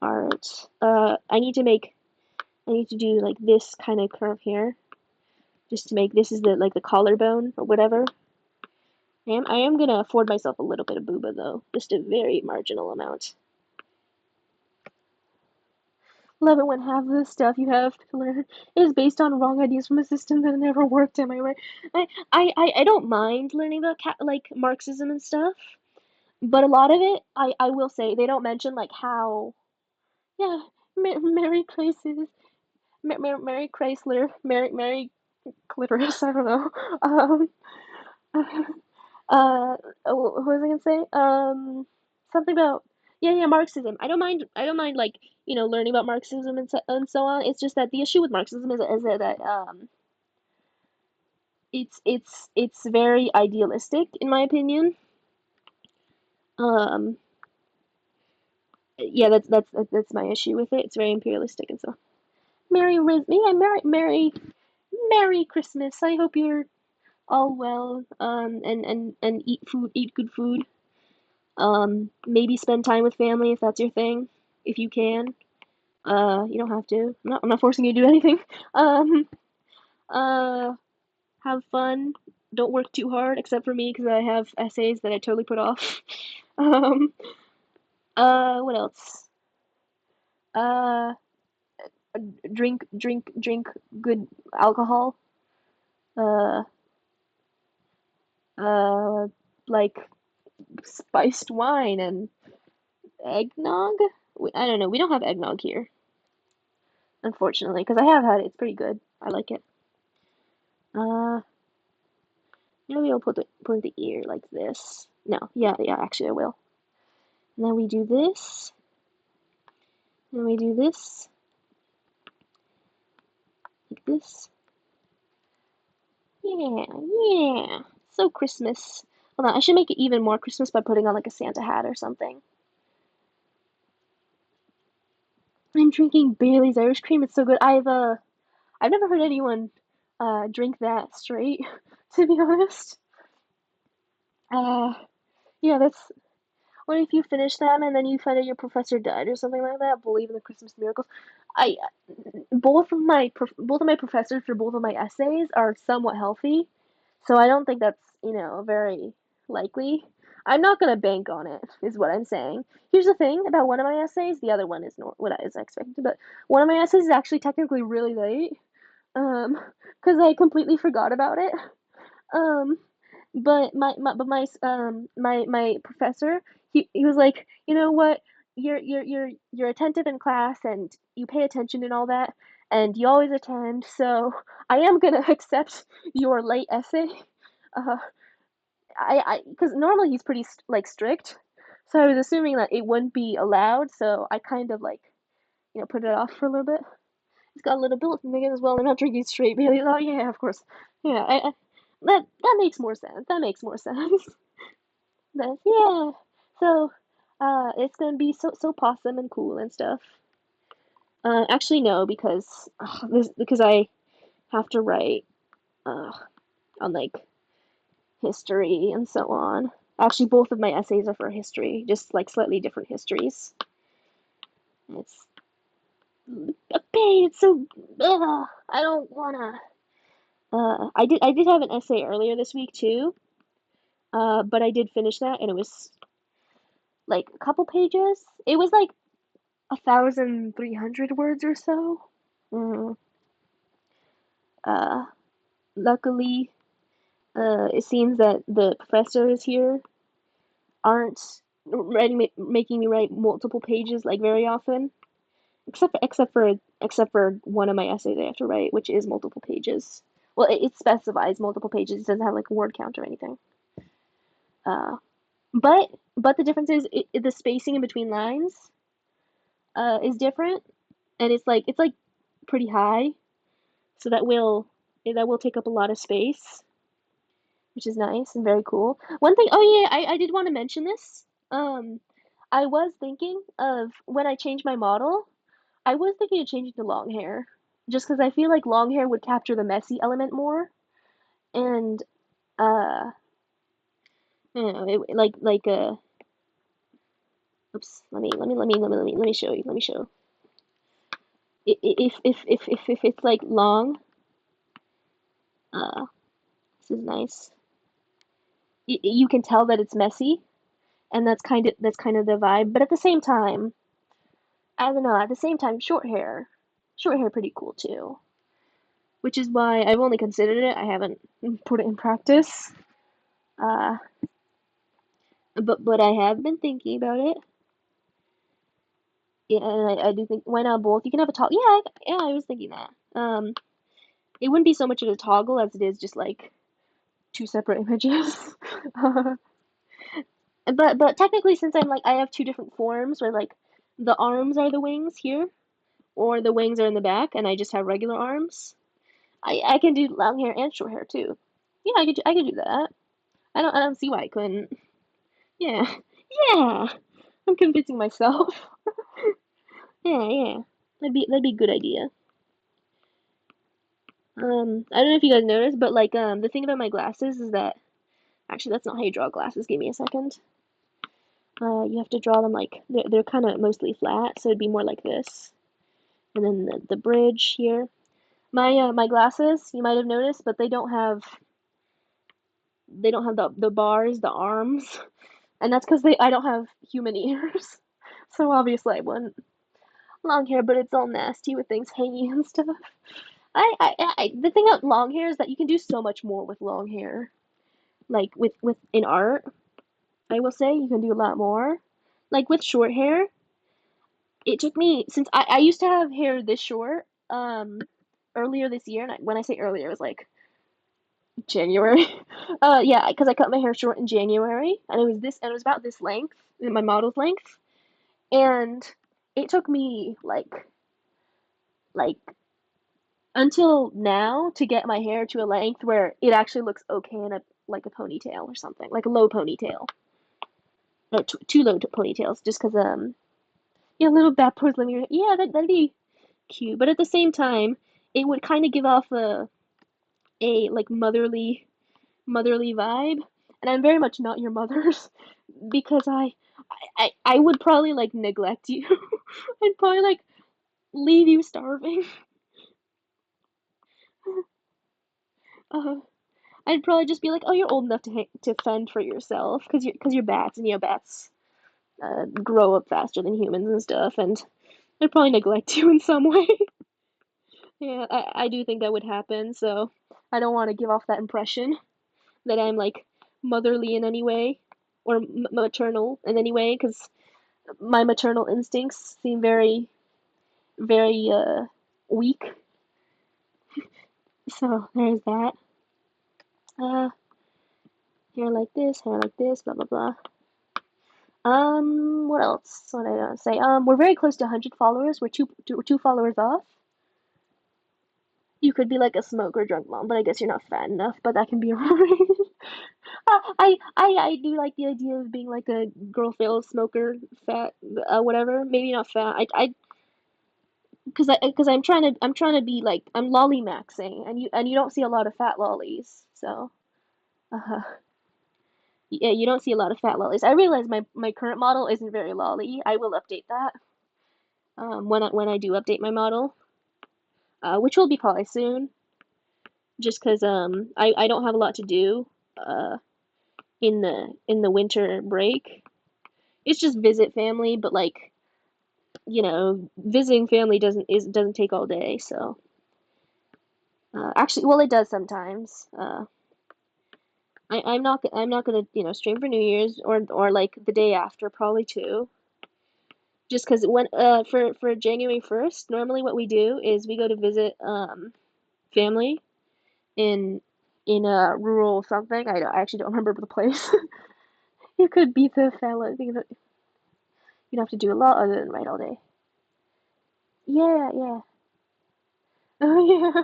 Speaker 1: art. I need to do like this kind of curve here, just to make this is the like the collarbone or whatever. I am gonna afford myself a little bit of booba though, just a very marginal amount. Love it when half of the stuff you have to learn is based on wrong ideas from a system that never worked. Am I right? I don't mind learning about like Marxism and stuff, but a lot of it, I will say, they don't mention like how. Yeah, Mary Chrysler, Mary Chrysler, Mary Clitoris. I don't know. What was I gonna say? Something about yeah, Marxism. I don't mind like learning about Marxism and so on. It's just that the issue with Marxism is that it's very idealistic in my opinion. Um, yeah, that's my issue with it. It's very imperialistic and so. Yeah, Merry Christmas. I hope you're all well. And eat good food. Maybe spend time with family if that's your thing, if you can. You don't have to. I'm not forcing you to do anything. Um, uh, have fun. Don't work too hard, except for me because I have essays that I totally put off. Um, what else? Uh, drink good alcohol. Uh, uh, like spiced wine and eggnog. I don't know. We don't have eggnog here, unfortunately, because I have had it. It's pretty good. I like it. Uh, maybe I'll put the ear like this. No, yeah. Actually, I will. And then we do this. And we do this. Like this. Yeah, yeah. So Christmas. Hold on, I should make it even more Christmas by putting on like a Santa hat or something. I'm drinking Bailey's Irish Cream. It's so good. I've never heard anyone drink that straight, to be honest. Uh yeah, that's what if you finish them and then you find out your professor died or something like that? Believe in the Christmas miracles. I both of my professors for both of my essays are somewhat healthy, so I don't think that's, very likely. I'm not gonna bank on it, is what I'm saying. Here's the thing about one of my essays, the other one is not what I was expecting, but one of my essays is actually technically really late, um, because I completely forgot about it. Um, but my professor, he was like, you know what, you're attentive in class and you pay attention and all that, and you always attend, so I am gonna accept your late essay. Uh, I because normally he's pretty like strict, so I was assuming that it wouldn't be allowed, so I kind of like, put it off for a little bit. He's got a little billet from Megan as well. They're not drinking straight Bailey. Oh yeah, of course. Yeah, that makes more sense. That makes more sense. Yeah. So, it's gonna be so possum and cool and stuff. Actually no, because I have to write uh on like history and so on. Actually, both of my essays are for history, just like slightly different histories. It's okay. It's so. I don't wanna. I did have an essay earlier this week too. But I did finish that, and it was like a couple pages. It was like 1,300 words or so. Mm, uh, luckily, it seems that the professors here aren't making me write multiple pages like very often, except for one of my essays I have to write, which is multiple pages. Well, it specifies multiple pages. It doesn't have like a word count or anything. Uh, but the difference is the spacing in between lines is different, and it's like pretty high, so that will take up a lot of space, which is nice and very cool. One thing, oh yeah, I did want to mention this. Um, I was thinking of when I changed my model, I was thinking of changing to long hair, just because I feel like long hair would capture the messy element more, and uh, oops, let me show you. Let me show. If it's like long, uh, this is nice. You can tell that it's messy, and that's kind of the vibe. But at the same time, I don't know. At the same time, short hair, pretty cool too. Which is why I've only considered it. I haven't put it in practice. Uh, but I have been thinking about it. Yeah, and I do think why not both? You can have a toggle. Yeah, I was thinking that. It wouldn't be so much of a toggle as it is just like two separate images. But technically, since I have two different forms where like the arms are the wings here, or the wings are in the back, and I just have regular arms. I can do long hair and short hair too. Yeah, I could do that. I don't see why I couldn't. Yeah, yeah. I'm convincing myself. Yeah, yeah. That'd be a good idea. I don't know if you guys noticed, but like the thing about my glasses is that actually that's not how you draw glasses. Give me a second. You have to draw them like they're kind of mostly flat, so it'd be more like this. And then the bridge here. My glasses, you might have noticed, but they don't have the bars, the arms, and that's because they I don't have human ears, so obviously I wouldn't. Long hair, but it's all nasty with things hanging and stuff. The thing about long hair is that you can do so much more with long hair. Like with in art, I will say you can do a lot more. Like with short hair, it took me since I used to have hair this short earlier this year, and when I say earlier, it was like January. Yeah, because I cut my hair short in January, and it was about this length, my model's length, and it took me like until now to get my hair to a length where it actually looks okay in a like a ponytail or something, like a low ponytail, or two low ponytails, just because yeah, little backwards linear, yeah, that'd be cute, but at the same time, it would kind of give off a like motherly vibe, and I'm very much not your mother's because I would probably like neglect you. I'd probably like leave you starving. Uh, I'd probably just be like, "Oh, you're old enough to fend for yourself because you're bats and bats grow up faster than humans and stuff." And I'd probably neglect you in some way. Yeah, I do think that would happen. So I don't want to give off that impression that I'm like motherly in any way or maternal in any way because my maternal instincts seem very weak. So there's that. Uh, hair like this, blah blah blah. What else? What did I gonna say? We're very close to 100 followers. We're two followers off. You could be like a smoker drunk mom, but I guess you're not fat enough. But that can be alright. I do like the idea of being like a girl fail smoker, fat, whatever. Maybe not fat. Because I'm trying to be like I'm lolly maxing, and you don't see a lot of fat lollies. So, uh, yeah, you don't see a lot of fat lollies. I realize my current model isn't very lolly. I will update that. When I do update my model, which will be probably soon, just because I don't have a lot to do uh in the winter break. It's just visit family, but like visiting family doesn't take all day. So actually, well, it does sometimes. I'm not gonna stream for New Year's or like the day after probably too. Just because when for January 1st, normally what we do is we go to visit family in a rural something. I actually don't remember the place. It could be the fella. I think that you'd have to do a lot other than write all day. Yeah, yeah. Oh yeah.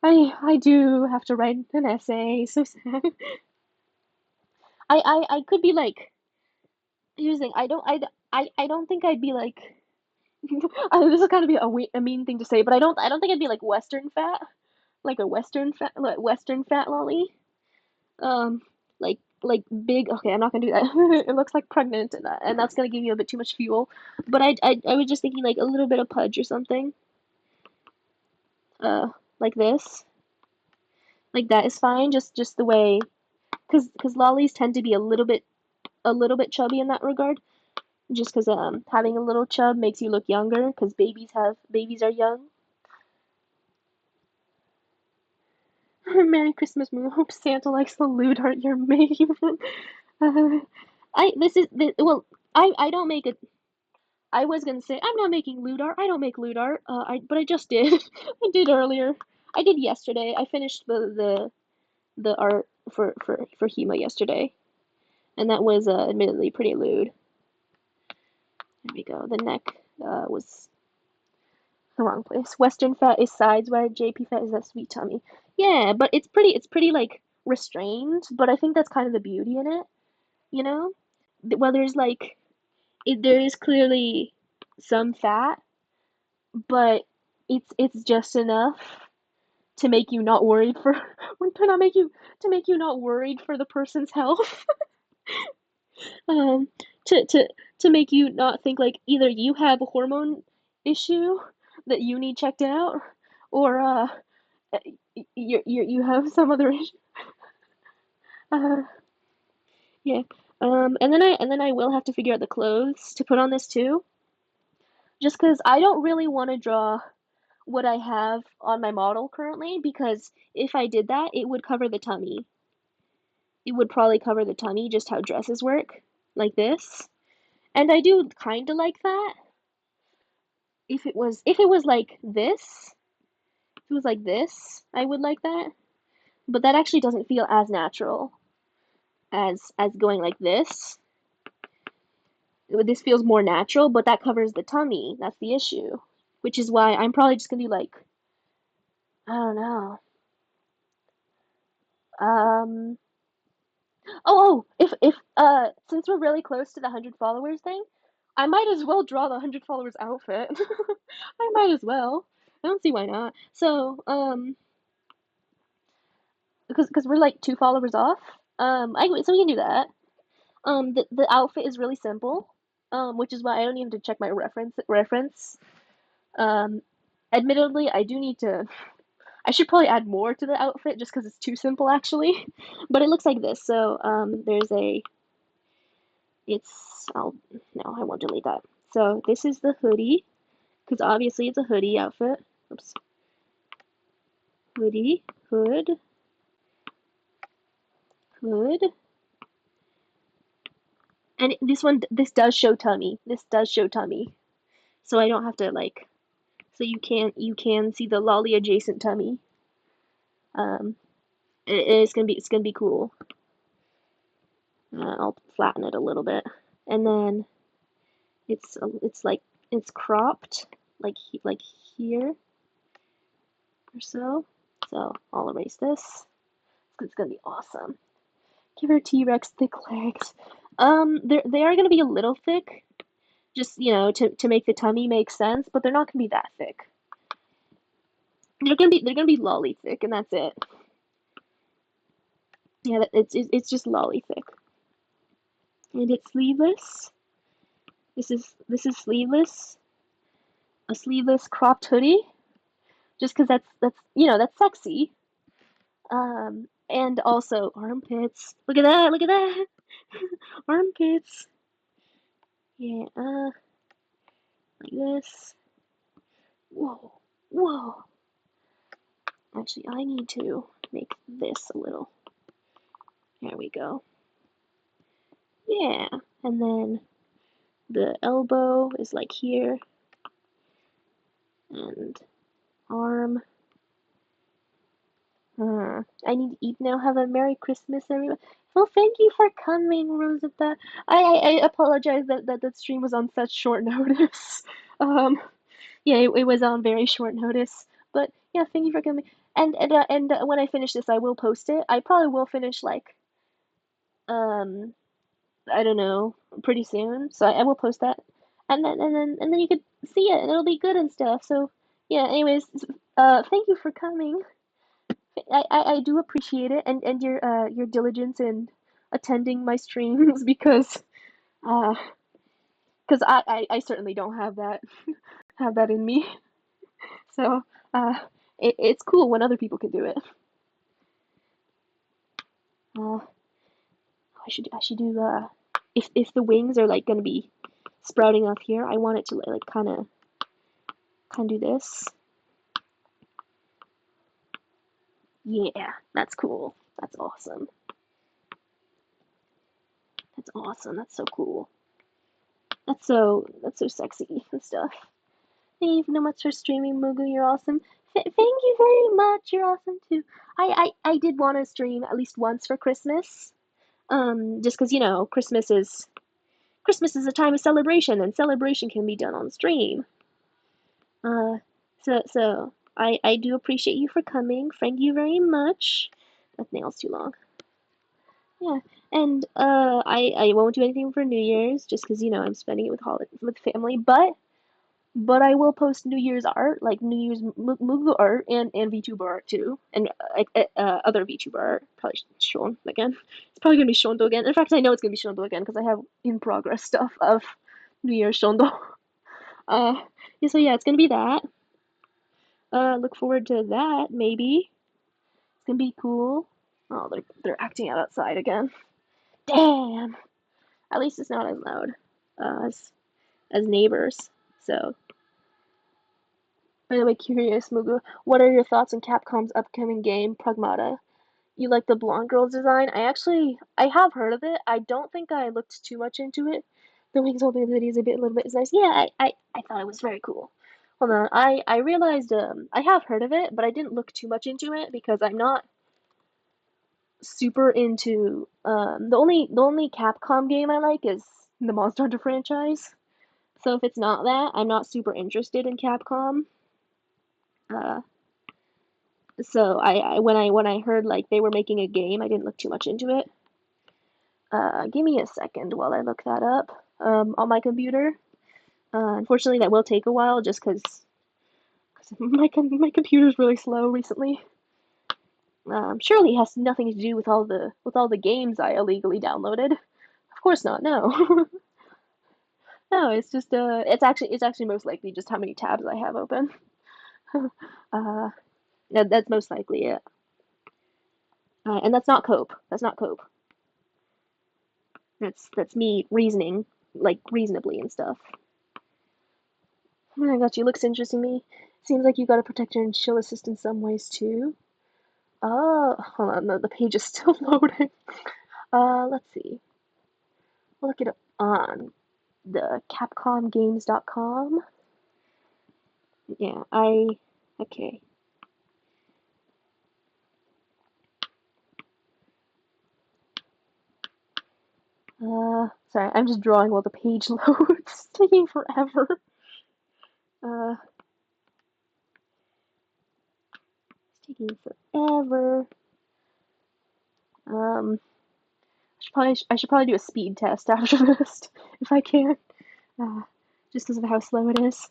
Speaker 1: I I do have to write an essay. So sad. I could be like here's the thing. I don't think I'd be like this is kind of be a mean thing to say, but I don't think I'd be like Western fat, like a Western fat lolly. Um, like big. Okay, I'm not gonna do that. It looks like pregnant, and that's gonna give you a bit too much fuel. But I was just thinking like a little bit of pudge or something. Like this, like that is fine. Just the way, because lollies tend to be a little bit chubby in that regard. Just because having a little chub makes you look younger. Because babies are young. Merry Christmas, Moon. Hope Santa likes the lewd art you're making. uh, I this is this, well I don't make it. I was gonna say I'm not making lewd art. I don't make lewd art. But I just did. I did earlier. I did yesterday. I finished the art for Hema yesterday, and that was admittedly pretty lewd. There we go. The neck was the wrong place. Western fat is sides, while JP fat is that sweet tummy. Yeah, but it's pretty like restrained. But I think that's kind of the beauty in it, you know. Well, there's like there is clearly some fat, but it's just enough to make you not worried for to make you not worried for the person's health. um to to to make you not think like either you have a hormone issue that you need checked out, or you have some other issue. uh yeah. And then I will have to figure out the clothes to put on this too, just because I don't really want to draw what I have on my model currently, because if I did that, it would cover the tummy. It would probably cover the tummy, just how dresses work, like this. And I do kind of like that. If it was like this, if it was like this, I would like that. But that actually doesn't feel as natural as going like this. This feels more natural, but that covers the tummy. That's the issue. Which is why I'm probably just gonna do like I don't know. Um, if since we're really close to the 100 followers thing, I might as well draw the 100 followers outfit. I might as well. I don't see why not. So, because we're like 2 followers off. So we can do that. The outfit is really simple. Which is why I don't even have to check my reference. Um, admittedly, I do need to. I should probably add more to the outfit just because it's too simple actually. But it looks like this. So, there's a it's I'll no, I won't delete that. So this is the hoodie, because obviously it's a hoodie outfit. Oops. Hoodie, hood. And this does show tummy. This does show tummy. So I don't have to like so you can see the lolly adjacent tummy. Um it's gonna be cool. I'll flatten it a little bit. And then it's like it's cropped like here or so. So I'll erase this. It's gonna be awesome. Give her T-Rex thick legs. They are gonna be a little thick, just to make the tummy make sense, but they're not gonna be that thick. They're gonna be lolly thick, and that's it. Yeah, it's just lolly thick, and it's sleeveless. This is sleeveless, a sleeveless cropped hoodie, just because that's sexy. And also armpits. Look at that! Look at that! Armpits. Yeah. Like this. Whoa, whoa. Actually, I need to make this a little. There we go. Yeah. And then the elbow is like here. And arm. I need to eat now. Have a Merry Christmas, everyone. Well, thank you for coming, Rosetta. I apologize that that stream was on such short notice. Um, yeah, it was on very short notice. But yeah, thank you for coming. And when I finish this, I will post it. I probably will finish like um I don't know, pretty soon. So I will post that, and then you could see it, and it'll be good and stuff. So yeah. Anyways, thank you for coming. I do appreciate it, and your diligence in attending my streams uh because I certainly don't have that in me. So it's cool when other people can do it. Uh, I should do if the wings are like gonna be sprouting off here, I want it to like kind of do this. Yeah, that's cool. That's awesome. That's awesome. That's so cool. That's so sexy and stuff. Thank you so much for streaming, Mugu. You're awesome. Thank you very much. You're awesome too. I did want to stream at least once for Christmas. Just because Christmas is a time of celebration, and celebration can be done on stream. Uh, so I do appreciate you for coming. Thank you very much. That nail's too long. Yeah, and I won't do anything for New Year's just because I'm spending it with family. But I will post New Year's art, like New Year's Mugu art and VTuber art too, and other VTuber art. Probably shown again. It's probably gonna be Shondo again. In fact, I know it's gonna be Shondo again because I have in progress stuff of New Year's Shondo. Yeah, so yeah, it's gonna be that. Look forward to that. Maybe it's gonna be cool. Oh, they're acting out outside again. Damn. At least it's not as loud as neighbors. So, by the way, curious, Mugu, what are your thoughts on Capcom's upcoming game, Pragmata? You like the blonde girl's design? I have heard of it. I don't think I looked too much into it. The wings holding the hoodie is a little bit nice. Yeah, I thought it was very cool. Hold on, I realized I have heard of it, but I didn't look too much into it because I'm not super into the only Capcom game I like is the Monster Hunter franchise. So if it's not that, I'm not super interested in Capcom. Uh, So when I heard like they were making a game, I didn't look too much into it. Give me a second while I look that up on my computer. Unfortunately, that will take a while just because my computer's really slow recently. Surely it has nothing to do with all the games I illegally downloaded. Of course not. No, no. It's just it's actually most likely just how many tabs I have open. uh, that's most likely it. And that's not cope. That's not cope. That's me reasoning like reasonably and stuff. Oh my gosh, you looks interesting to me. Seems like you got to protect her and she'll assist in some ways too. Oh, hold on, the page is still loading. Let's see. We'll look it up on the capcomgames.com. Yeah, okay. Sorry, I'm just drawing while the page loads. It's taking forever. Uh, it's taking forever. Um, I should probably do a speed test after this if I can. Uh, just because of how slow it is.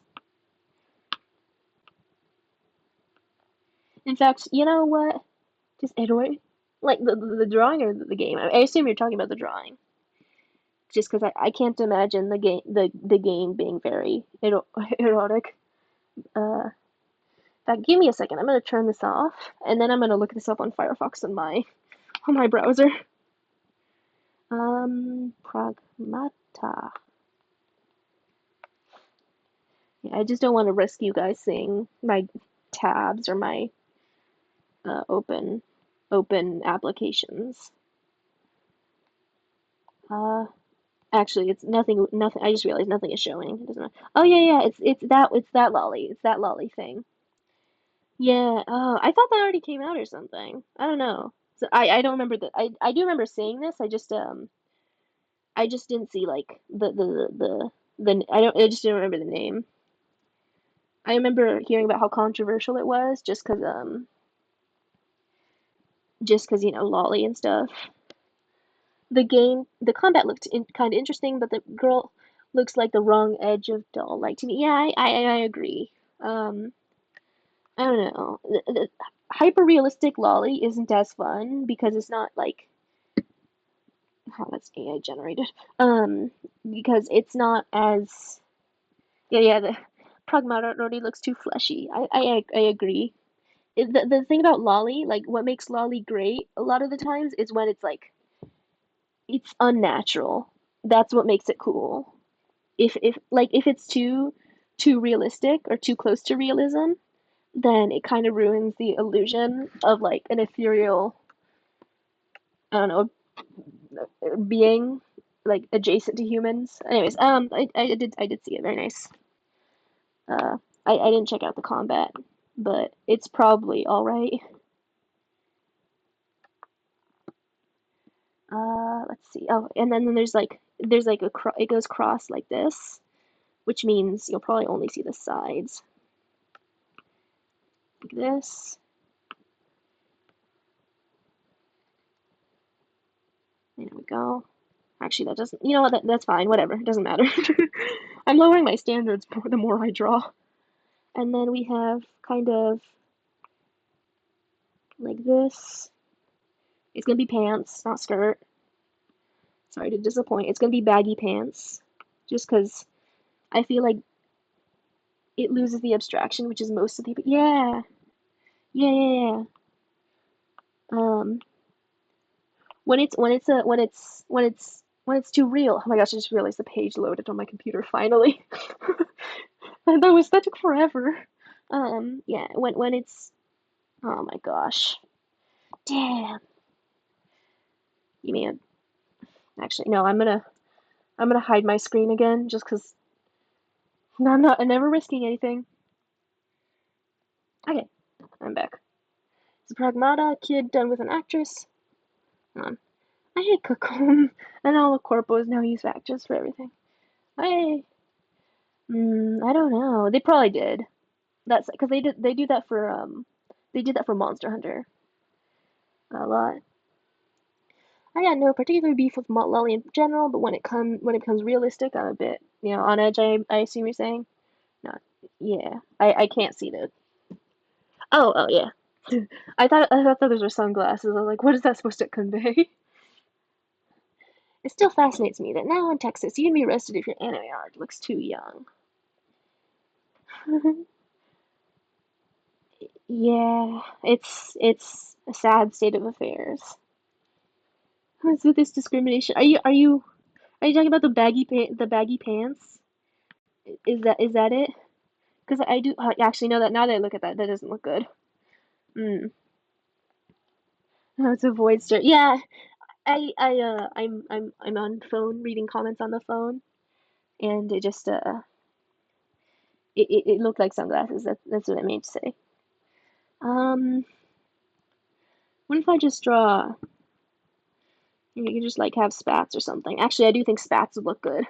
Speaker 1: In fact, you know what? Just iterate. Like the drawing or the game? I assume you're talking about the drawing. Just because I can't imagine the game being very erotic. In fact, give me a second. I'm gonna turn this off, and then I'm gonna look this up on Firefox on my browser. Pragmata. Yeah, I just don't want to risk you guys seeing my tabs or my open applications. Uh, Actually, it's nothing. Nothing. I just realized nothing is showing. It doesn't. Oh yeah, yeah. It's that lolly. It's that lolly thing. Yeah. Oh, I thought that already came out or something. I don't know. So I don't remember that. I do remember seeing this. I just didn't see like the I just didn't remember the name. I remember hearing about how controversial it was just 'cause lolly and stuff. The combat looked kind of interesting, but the girl looks like the wrong edge of doll. Like to me, yeah, I agree. Um, I don't know. The hyper realistic lolly isn't as fun because it's not like how that's AI generated. Because it's not as yeah, the Pragmata already looks too fleshy. I agree. The thing about lolly, like what makes lolly great a lot of the times is when it's like it's unnatural. That's what makes it cool. If it's too realistic or too close to realism, then it kind of ruins the illusion of like an ethereal, I don't know, being like adjacent to humans. Anyways, I did see it. Very nice. I didn't check out the combat, but it's probably all right. Let's see. Oh, and then there's like it goes cross like this, which means you'll probably only see the sides like this. There we go. Actually, that doesn't. You know what? That's fine. Whatever. It doesn't matter. I'm lowering my standards the more I draw. And then we have kind of like this. It's gonna be pants, not skirt. Sorry to disappoint. It's gonna be baggy pants, just because I feel like it loses the abstraction, which is most of the people. Yeah, yeah, yeah, yeah. When it's too real. Oh my gosh! I just realized the page loaded on my computer finally. That took forever. Yeah. When it's oh my gosh, damn. You mean actually no? I'm gonna hide my screen again just because I'm never risking anything. Okay, I'm back. It's a pragmata kid done with an actress. Um, I hate Cocoon, and all the corpos now use actors for everything. I I don't know. They probably did. That's because they do that for They did that for Monster Hunter a lot. I got no particular beef with Lolly in general, but when it becomes realistic, I'm a bit, on edge. I assume you're saying. No, yeah, I can't see that. Oh yeah. I thought those were sunglasses. I was like, what is that supposed to convey? It still fascinates me that now in Texas, you can be arrested if your anime art looks too young. Yeah, it's a sad state of affairs. What's with this discrimination? Are you talking about the baggy pants? Is that it? Because I do actually know that now that I look at that, that doesn't look good. Mm. Let's avoid stare. Yeah, I'm on phone reading comments on the phone, and it looked like sunglasses. That's what I meant to say. Um, what if I just draw? You can just like have spats or something. Actually, I do think spats would look good.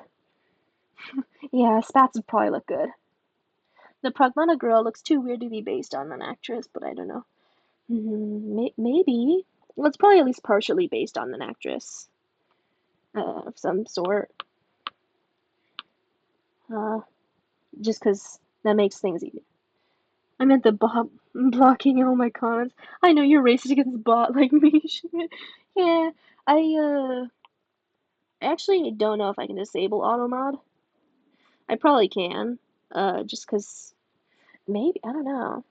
Speaker 1: Yeah, spats would probably look good. The Pragmata girl looks too weird to be based on an actress, but I don't know. Maybe. Well, it's probably at least partially based on an actress of some sort. Uh, just because that makes things easy. I meant the bot blocking all my comments. I know you're racist against bot like me. Yeah, I actually don't know if I can disable auto mod. I probably can. Just because maybe I don't know.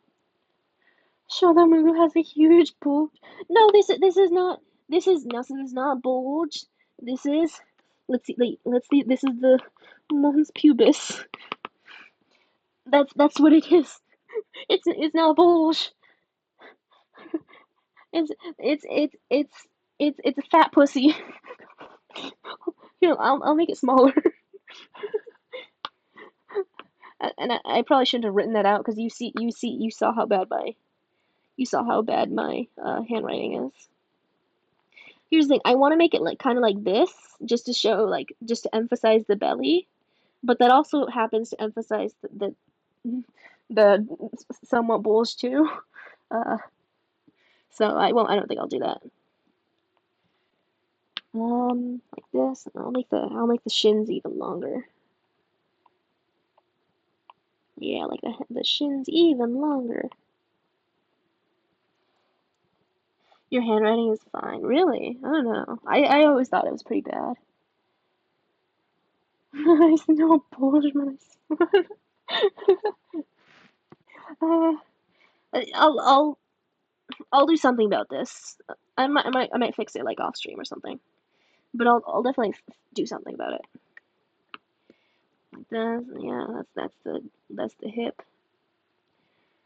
Speaker 1: Shodamugu has a huge bulge. No, this is not bulge. This is let's see. This is the mons pubis. That's what it is. It's not bulge. It's it's a fat pussy. Here, I'll make it smaller. And I probably shouldn't have written that out because you saw how bad my handwriting is. Here's the thing, I want to make it like kind of like this, just to show just to emphasize the belly, but that also happens to emphasize the somewhat bulge too. Uh, so I won't. I don't think I'll do that. Like this. I'll make the shins even longer. Yeah, like the shins even longer. Your handwriting is fine. Really? I don't know. I always thought it was pretty bad. I know bulge when uh, I'll I'll do something about this. I might fix it like off stream or something. But I'll definitely do something about it. Like this, yeah, that's the hip.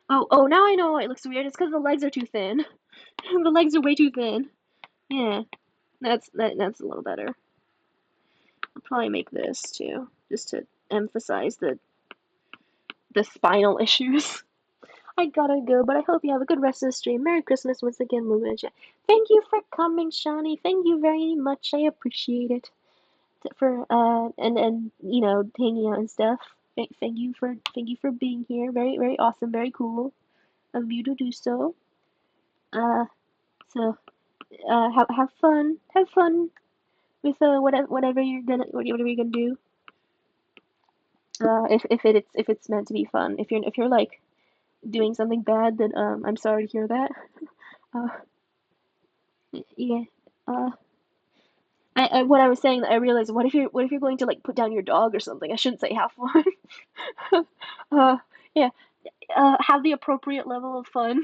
Speaker 1: Oh, now I know why it looks weird. It's because the legs are too thin. The legs are way too thin. Yeah, that's a little better. I'll probably make this too, just to emphasize the spinal issues. I gotta go, but I hope you have a good rest of the stream. Merry Christmas once again, Luminja. Thank you for coming, Shawnee. Thank you very much. I appreciate it. For and hanging out and stuff. Thank you for being here. Very very awesome. Very cool of you to do so. Uh, so have fun. Have fun with whatever you're gonna do. If it's meant to be fun. If you're like doing something bad, then I'm sorry to hear that. Uh, yeah. Uh, what I was saying, I realized, what if you're going to like put down your dog or something? I shouldn't say have fun. uh, yeah. Have the appropriate level of fun.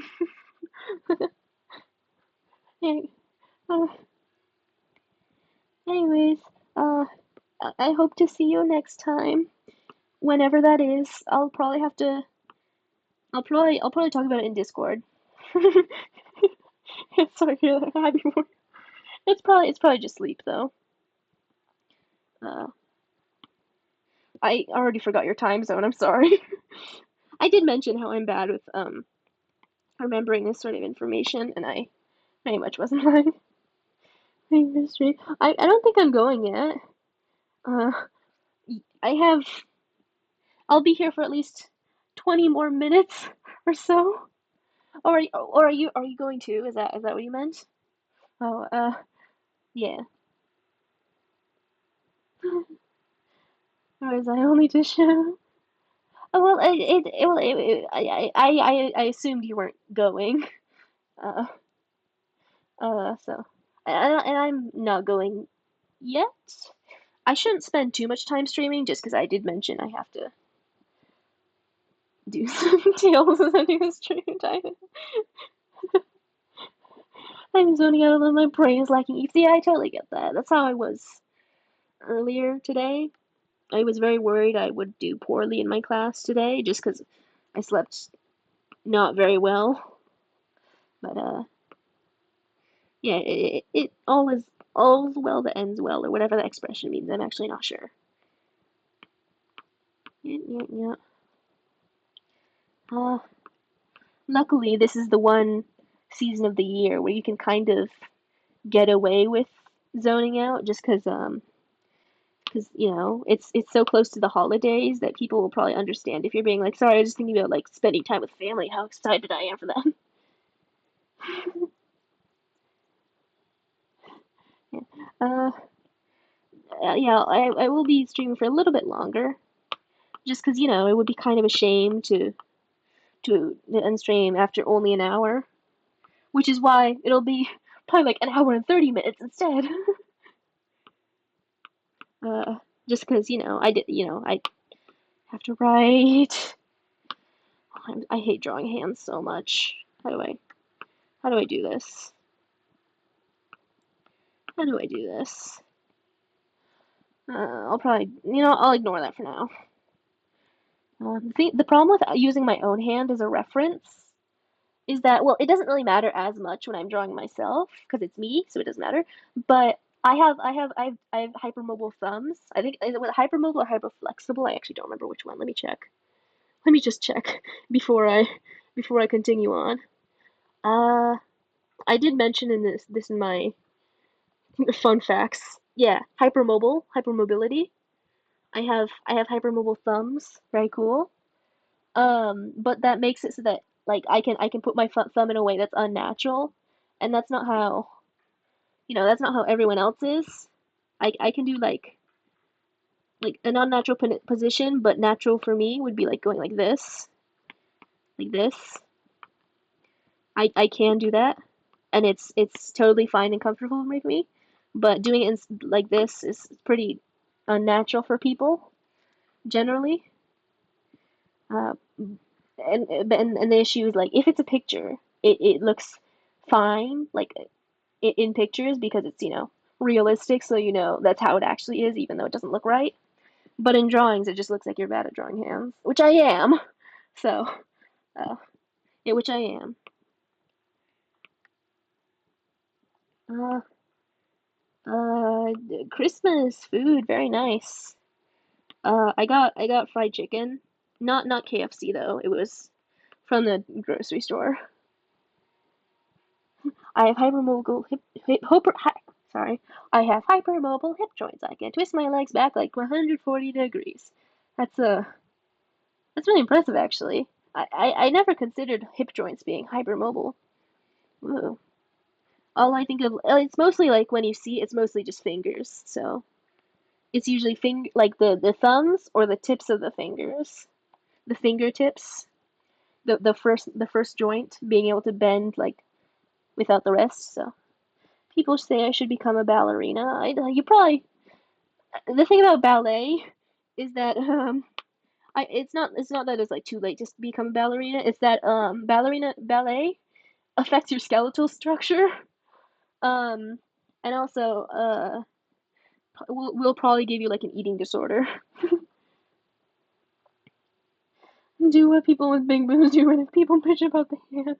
Speaker 1: Yeah. Uh, anyways, uh, I hope to see you next time, whenever that is. I'll probably talk about it in Discord. Sorry, happy more. It's probably just sleep though. Uh, I already forgot your time zone. I'm sorry. I did mention how I'm bad with remembering this sort of information, and I very much wasn't lying. Mystery. I don't think I'm going yet. Uh, I have. I'll be here for at least 20 more minutes or so. Or are you going to? Is that what you meant? Oh, yeah. Or was I only to show? Oh, well, I assumed you weren't going. Uh, so, and I'm not going yet. I shouldn't spend too much time streaming just because I did mention I have to do some deals as I do the stream time. I'm zoning out and my brain is lacking. You see, I totally get that. That's how I was earlier today. I was very worried I would do poorly in my class today just because I slept not very well. But yeah, it all is well that ends well, or whatever that expression means. I'm actually not sure. Yeah, yeah, yeah. Uh, Luckily, this is the one season of the year where you can kind of get away with zoning out, just because it's so close to the holidays that people will probably understand if you're being like, sorry, I was just thinking about like spending time with family, how excited I am for them. Yeah. Uh, yeah, I will be streaming for a little bit longer, just because it would be kind of a shame to unstream after only an hour, which is why it'll be probably like an hour and 30 minutes instead. Uh, just because I have to write. I hate drawing hands so much. How do I do this? How do I do this? I'll ignore that for now. The problem with using my own hand as a reference is that, well, it doesn't really matter as much when I'm drawing myself because it's me, so it doesn't matter. But I have hypermobile thumbs. I think is it with hypermobile or hyperflexible? I actually don't remember which one. Let me check. Let me just check before I continue on. Uh, I did mention in this in my fun facts. Yeah, hypermobility. I have hypermobile thumbs. Very cool. But that makes it so that like I can put my thumb in a way that's unnatural, and that's not how everyone else is. I can do like an unnatural position, but natural for me would be like going like this. I can do that, and it's totally fine and comfortable for me. But doing it like this is pretty unnatural for people generally. Uh, and the issue is like if it's a picture, it looks fine like in pictures because it's realistic, so that's how it actually is, even though it doesn't look right. But in drawings, it just looks like you're bad at drawing hands, which I am. So, uh, yeah, which I am. Uh, uh, Christmas food, very nice. I got fried chicken, not KFC though. It was from the grocery store. I have hypermobile sorry. I have hypermobile hip joints. I can twist my legs back like 140 degrees. That's that's really impressive actually. I never considered hip joints being hypermobile. Ooh. All I think of it's mostly like when you see it's mostly just fingers. So it's usually like the thumbs or the tips of the fingers. The fingertips. The first joint being able to bend like without the rest. So people say I should become a ballerina. You probably the thing about ballet is that it's not that it's like too late to become a ballerina. It's that ballet affects your skeletal structure. Um and also will probably give you like an eating disorder. Do what people with big boobs do when people bitch about the hand.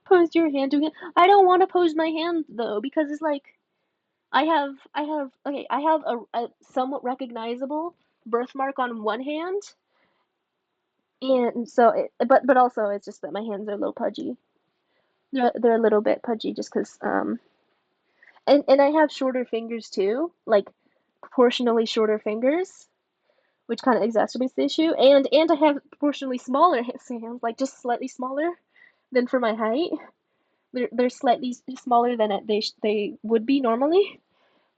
Speaker 1: Pose your hand to it. I don't want to pose my hand though because it's like I have a somewhat recognizable birthmark on one hand, and so but also it's just that my hands are a little pudgy. They're a little bit pudgy just because and I have shorter fingers too, like proportionally shorter fingers, which kind of exacerbates the issue. And I have proportionally smaller hands, like just slightly smaller than for my height. They're slightly smaller than they would be normally.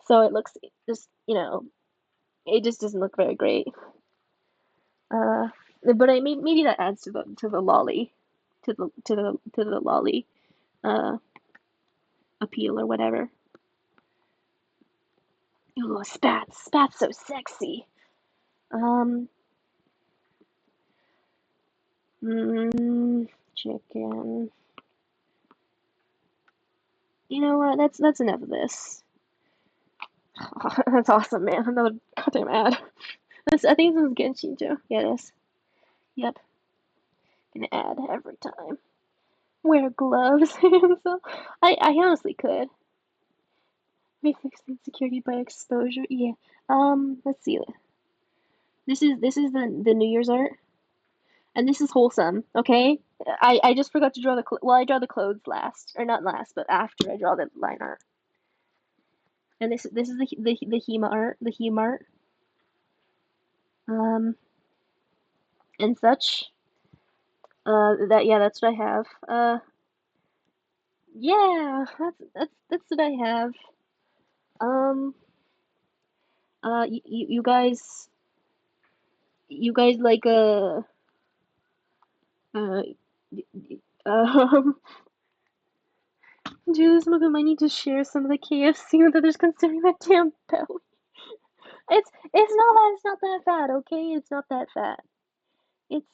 Speaker 1: So it looks just, it just doesn't look very great. Uh, but maybe that adds to the lolly, to the lolly uh appeal or whatever. Ooh, spats so sexy. Um, chicken. You know what? That's enough of this. That's awesome, man. Another goddamn ad. I think this is Genshin too. Yeah, it is. Yep, an ad every time. Wear gloves. So, I honestly could. May fix insecurity by exposure. Yeah. Let's see. This is the New Year's art, and this is wholesome. Okay. I just forgot to draw I draw the clothes last, or not last, but after I draw the line art. And this is the Hema art, the Hema art, um, and such. That's what I have. Yeah, that's what I have. Um, you guys like uh, um, Julie, some of them might need to share some of the KFC that there's considering that damn belly. It's not that fat, okay? It's not that fat. It's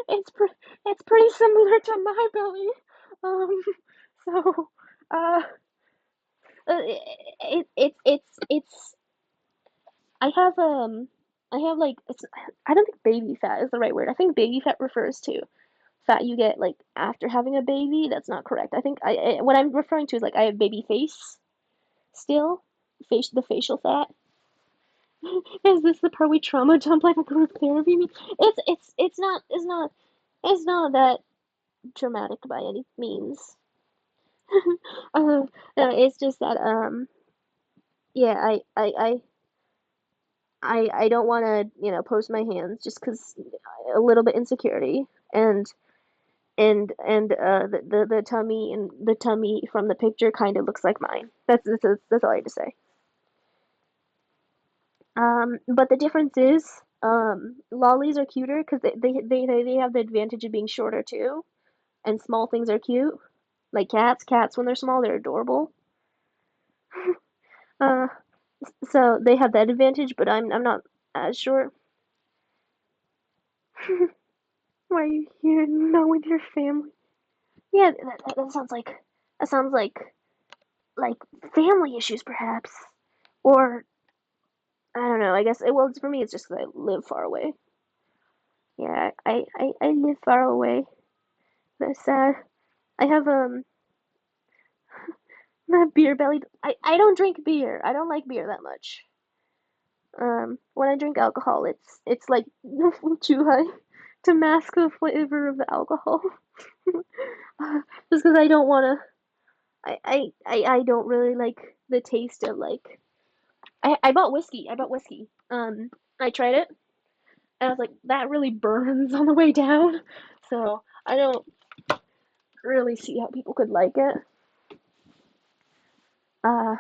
Speaker 1: it's pre it's pretty similar to my belly. Um, so uh, it's I have like I don't think baby fat is the right word. I think baby fat refers to fat you get like after having a baby. That's not correct. I think what I'm referring to is like I have baby face still, the facial fat. Is this the part we trauma dump like a group therapy? It's not that dramatic by any means. No, it's just that yeah, I don't want to post my hands just because a little bit insecurity and the tummy from the picture kind of looks like mine. That's all I have to say. But the difference is, lollies are cuter because they have the advantage of being shorter too, and small things are cute. Like cats. Cats when they're small, they're adorable. Uh, so they have that advantage, but I'm not as short. Why are you here? Not with your family. Yeah, that sounds like family issues perhaps, or I don't know. I guess for me it's just 'cause I live far away. Yeah, I live far away. That's sad. I have that beer belly. I don't drink beer. I don't like beer that much. When I drink alcohol, it's like too high to mask the flavor of the alcohol. Just because I don't want to. I don't really like the taste of like. I bought whiskey. I bought whiskey. I tried it and I was like, that really burns on the way down. So I don't really see how people could like it. Uh,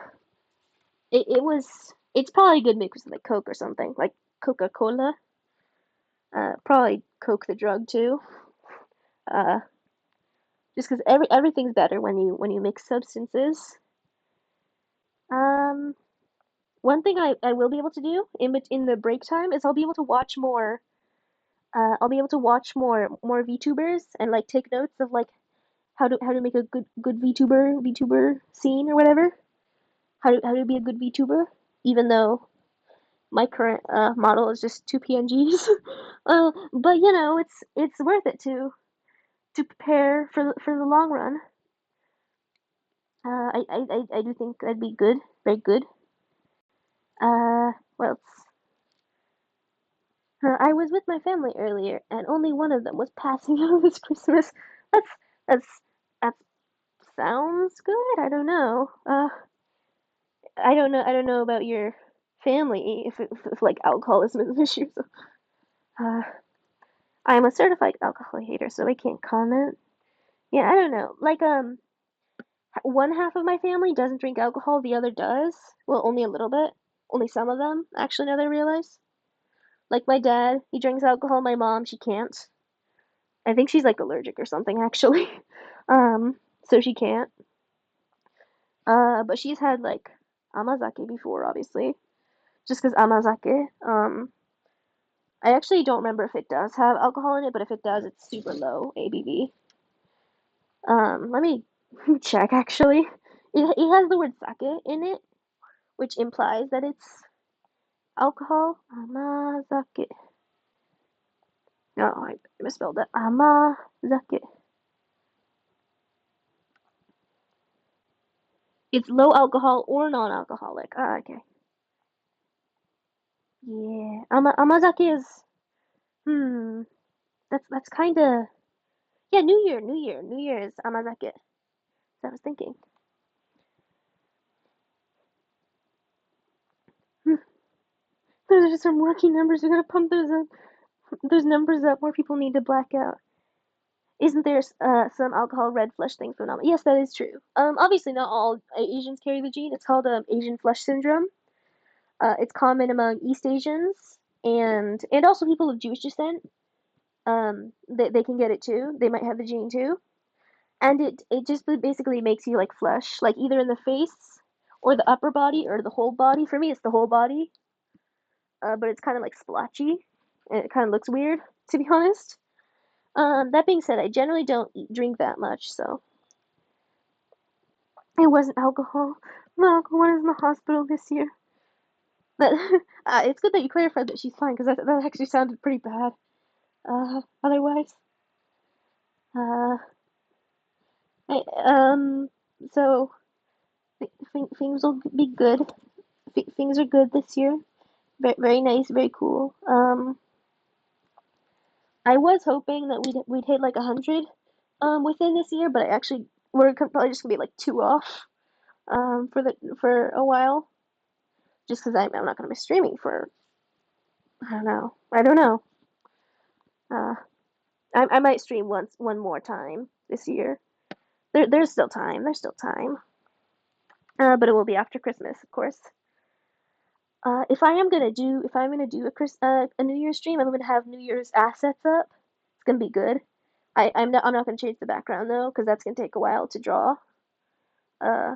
Speaker 1: it's probably a good mix with like Coke or something, like Coca-Cola. Probably Coke the drug too. Uh, just because everything's better when you mix substances. Um, One thing I will be able to do in the break time is I'll be able to watch more. I'll be able to watch more VTubers and like take notes of like how to make a good VTuber scene or whatever. How to be a good VTuber, even though my current model is just two PNGs. But it's worth it to prepare for the long run. I do think that'd be good, very good. What else? I was with my family earlier, and only one of them was passing out this Christmas. That's that's that sounds good. I don't know. I don't know about your family if like alcoholism is an issue. So, I am a certified alcohol hater, so I can't comment. Yeah, I don't know. Like, one half of my family doesn't drink alcohol, the other does. Well, only a little bit. Only some of them, actually, now that I realize. Like my dad, he drinks alcohol. My mom, she can't. I think she's like allergic or something, actually. So she can't. But she's had like amazake before, obviously. Just because amazake, I actually don't remember if it does have alcohol in it, but if it does, it's super low ABV. Let me check actually. It has the word sake in it, which implies that it's alcohol. Amazake. No, I misspelled it. Amazake. It's low alcohol or non-alcoholic. Ah, okay. Yeah. Amazake is that's kind of yeah. New Year is amazake. So I was thinking. Hmm. Those are some rookie numbers. We're gonna pump those numbers up. More people need to black out. Isn't there some alcohol red flush thing phenomenon? Yes, that is true. Obviously not all Asians carry the gene. It's called Asian flush syndrome. It's common among East Asians and also people of Jewish descent. They can get it too. They might have the gene too, and it just basically makes you like flush, like either in the face or the upper body or the whole body. For me, it's the whole body, but it's kind of like splotchy, and it kind of looks weird, to be honest. That being said, I generally don't drink that much, so it wasn't alcohol. My uncle was in the hospital this year. But it's good that you clarified that she's fine, because that actually sounded pretty bad. Otherwise, uh, I, so things will be good. Things are good this year. Very nice, very cool. I was hoping that we'd hit like 100 within this year, but I actually we're probably just gonna be like two off for a while, just because I'm not gonna be streaming for I don't know. Uh, I might stream one more time this year. There's still time. There's still time. But it will be after Christmas, of course. If I'm gonna do a New Year's stream, I'm gonna have New Year's assets up. It's gonna be good. I'm not gonna change the background though, because that's gonna take a while to draw. Uh,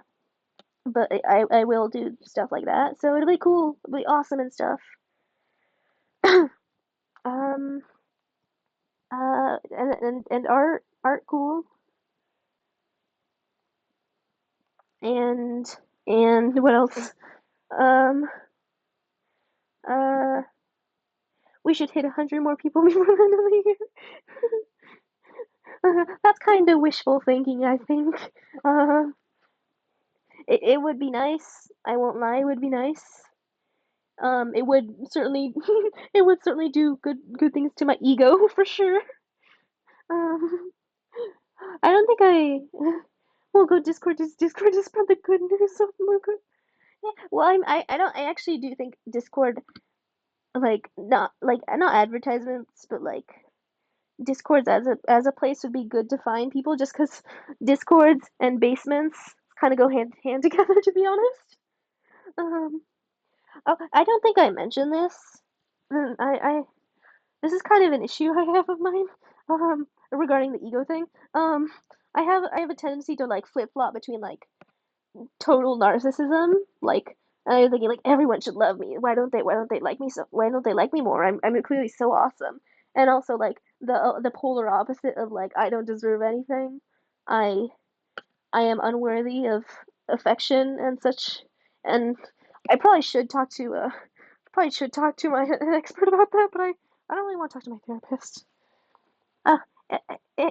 Speaker 1: but I will do stuff like that, so it'll be cool. It'll be awesome and stuff. um, and art cool, and and what else? Um, uh, we should hit 100 more people before the end of the year. That's kind of wishful thinking, I think. Uh, it would be nice. I won't lie, it would be nice. It would certainly, it would certainly do good things to my ego for sure. Um, I don't think I. We'll go Discord. Discord to spread the good news of Luca. Yeah. Well, I don't. I actually do think Discord, like not advertisements, but like Discords as a place would be good to find people, just because Discords and basements kind of go hand together. To be honest. Um. Oh, I don't think I mentioned this. I this is kind of an issue I have of mine. Regarding the ego thing. I have a tendency to like flip flop between like total narcissism, like I'm thinking like everyone should love me. Why don't they like me so? Why don't they like me more? I'm clearly so awesome. And also like the polar opposite of like I don't deserve anything. I I am unworthy of affection and such. And I probably should talk to my an expert about that, but I don't really want to talk to my therapist. Uh,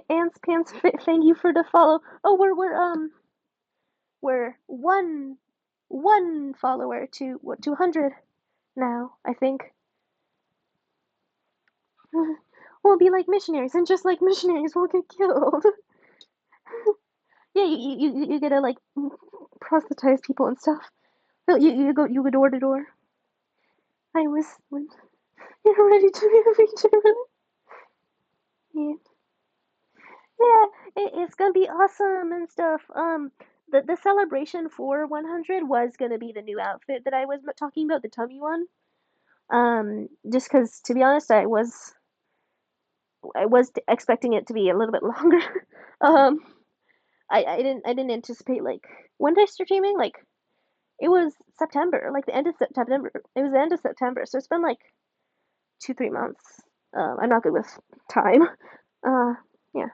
Speaker 1: Ants Pants, thank you for the follow. Oh, we're one follower to what 200 now, I think. We'll be like missionaries, and just like missionaries, we'll get killed. Yeah, you gotta like proselytize people and stuff. No, you go door to door. I was when you're ready to be a vegetarian. Yeah, Yeah, it's gonna be awesome and stuff. The celebration for 100 was gonna be the new outfit that I was talking about, the tummy one. Just because, to be honest, I was expecting it to be a little bit longer. um, I didn't anticipate, like, when did I start streaming? Like, it was September, like the end of September. It was the end of September, so it's been like 2-3 months. I'm not good with time. Uh, yeah.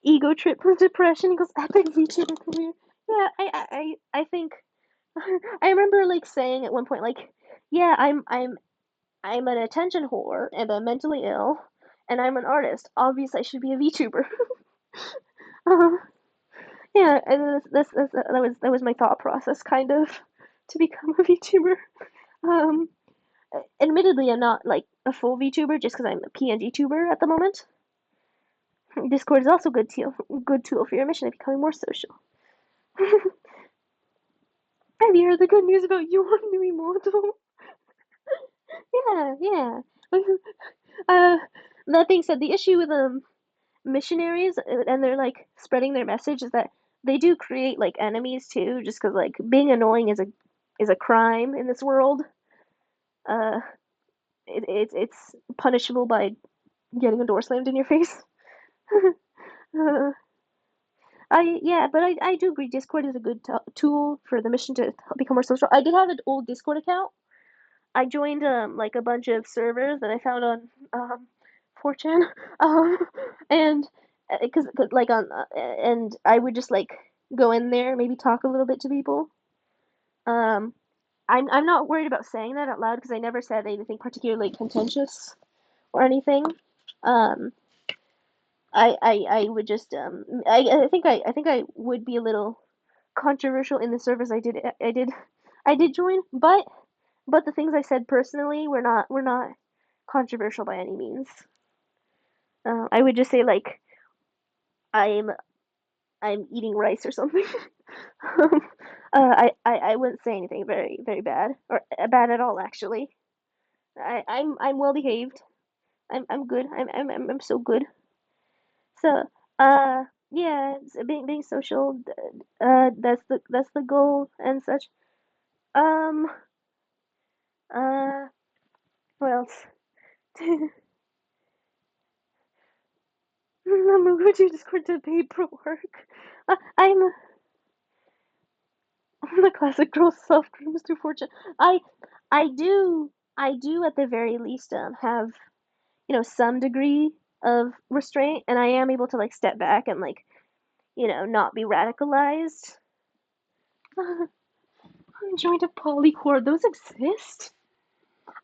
Speaker 1: Ego trip with depression equals epic VTuber career. Yeah, I think I remember like saying at one point like, yeah, I'm an attention whore and I'm mentally ill and I'm an artist. Obviously, I should be a VTuber. uh, yeah, and that was my thought process kind of to become a VTuber. Um, Admittedly, I'm not like a full VTuber just because I'm a PNG tuber at the moment. Discord is also a good tool for your mission of becoming more social. Have you heard the good news about your new emote? Yeah, yeah. uh, that being said, the issue with missionaries and they're like spreading their message is that they do create like enemies too, just because like being annoying is a crime in this world. Uh, it's punishable by getting a door slammed in your face. uh, but I do agree. Discord is a good tool for the mission to become more social. I did have an old Discord account. I joined like a bunch of servers that I found on 4chan, um, and because like on and I would just like go in there, maybe talk a little bit to people. Um, I'm not worried about saying that out loud because I never said anything particularly contentious or anything. Um, I would just I think I would be a little controversial in the servers I did join, but the things I said personally were not controversial by any means. I would just say like I'm I'm eating rice or something. um, I wouldn't say anything very very bad or bad at all actually. I'm well behaved. I'm good. I'm so good. So yeah, being social. That's the goal and such. Um what else? I'm going to Discord to paperwork. I'm the classic girl self dreams to fortune. I I do at the very least have some degree of restraint, and I am able to like step back and like not be radicalized. I joined a polycore. Those exist.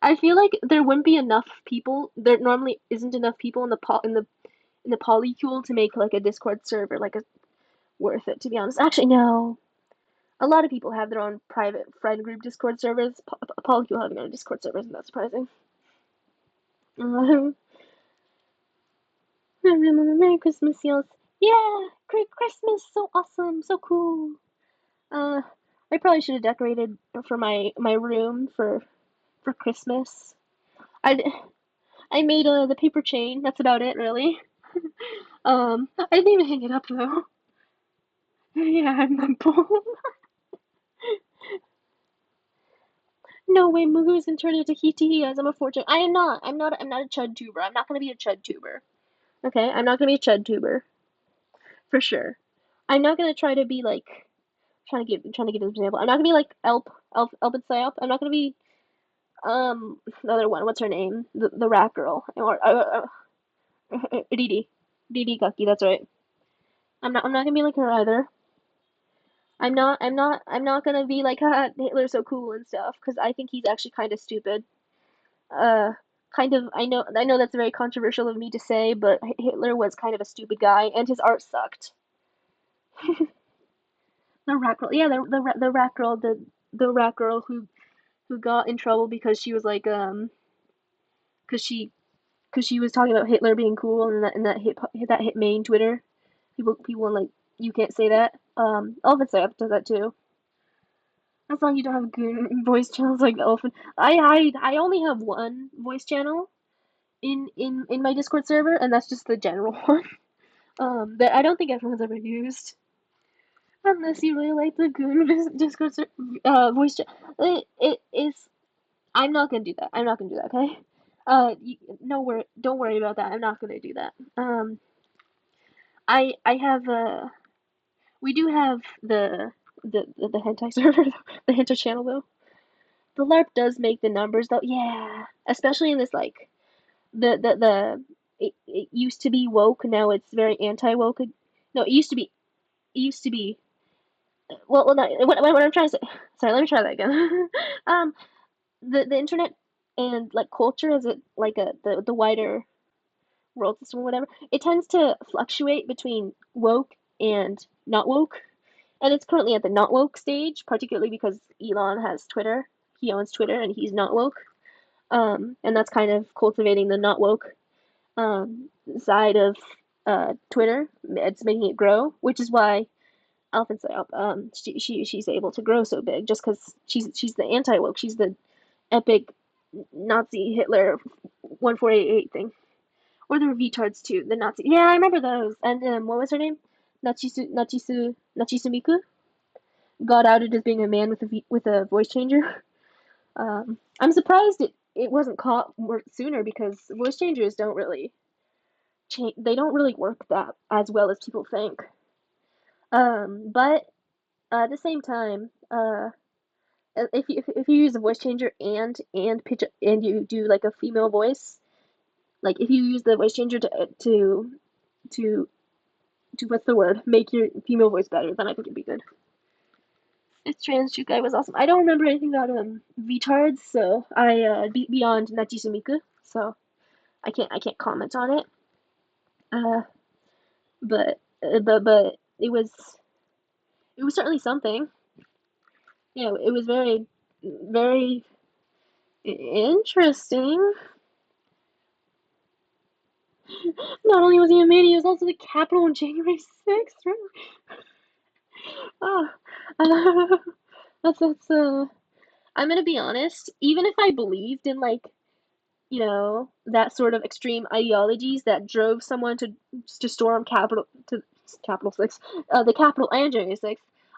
Speaker 1: I feel like there wouldn't be enough people. There normally isn't enough people in the polycule to make like a Discord server like a worth it. To be honest, actually no. A lot of people have their own private friend group Discord servers. Polycule having their own Discord servers isn't that surprising. Um, Merry Christmas, y'all. Yeah, great Christmas, so awesome, so cool. Uh, I probably should have decorated for my room for Christmas. I I made the paper chain. That's about it, really. I didn't even hang it up though. Yeah, I'm that bold. No way, Mugu's gonna turn into Hiti as I'm a fortune. I am not. I'm not a chud tuber. I'm not gonna be a chud tuber. Okay, I'm not gonna be a chud tuber for sure. I'm not gonna try to be like trying to give an example. I'm not gonna be like Elp and Psyop. I'm not gonna be the other one. What's her name? The rat girl or Didi Gaki. That's right. I'm not gonna be like her either. I'm not gonna be like haha Hitler's so cool and stuff because I think he's actually kind of stupid. Uh, kind of. I know that's very controversial of me to say, but Hitler was kind of a stupid guy and his art sucked. The rat girl, yeah, the rat girl, the rat girl who got in trouble because she was like because she was talking about Hitler being cool and that hit main Twitter. People were like you can't say that. Elephant Up does that too. As long as you don't have good voice channels like Elephant. I only have one voice channel in my Discord server, and that's just the general one. that I don't think everyone's ever used. Unless you really like the Goon Discord voice chat. It is. I'm not gonna do that. I'm not gonna do that. Okay. No worry. Don't worry about that. I'm not gonna do that. I have we do have the hentai server, the hentai channel though. The LARP does make the numbers though. Yeah, especially in this like the it used to be woke. Now it's very anti woke. No, it used to be well no, what I'm trying to say. Sorry, let me try that again. um, the internet and like culture as it like the wider world system or whatever, it tends to fluctuate between woke and not woke. And it's currently at the not woke stage, particularly because Elon has Twitter. He owns Twitter and he's not woke. And that's kind of cultivating the not woke side of Twitter. It's making it grow, which is why I often say she's able to grow so big just because she's the anti woke. She's the epic Nazi Hitler 1488 thing. Or the retards too. The Nazi. Yeah, I remember those. And what was her name? Nachisu Miku got outed as being a man with a voice changer. I'm surprised it wasn't caught more sooner because voice changers don't really change. They don't really work that as well as people think. But at the same time, if you use a voice changer and pitch and you do like a female voice, like if you use the voice changer to what's the word? Make your female voice better, then I think it'd be good. This trans chick guy was awesome. I don't remember anything about VTards, so I beyond Nachisumiku, so I can't comment on it. Uh, but it was certainly something. Yeah, it was very interesting. Not only was he a man, he was also the capital on January 6th. Oh, uh, that's. I'm gonna be honest. Even if I believed in like that sort of extreme ideologies that drove someone to storm Capitol 6, the Capitol and January 6th,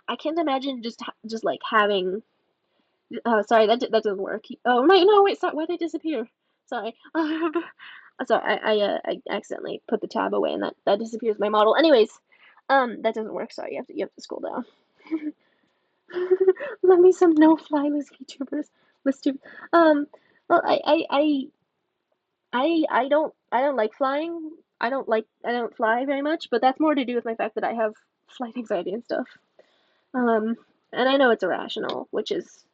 Speaker 1: I can't imagine just like having. Sorry, that doesn't work. Oh no, wait, sorry, why did I disappear? Sorry. Sorry, I accidentally put the tab away and that disappears my model. Anyways, that doesn't work. Sorry, you have to scroll down. Love me some no fly list VTubers. List tube. Well, I don't like flying. I don't fly very much, but that's more to do with my fact that I have flight anxiety and stuff. Um, and I know it's irrational, which is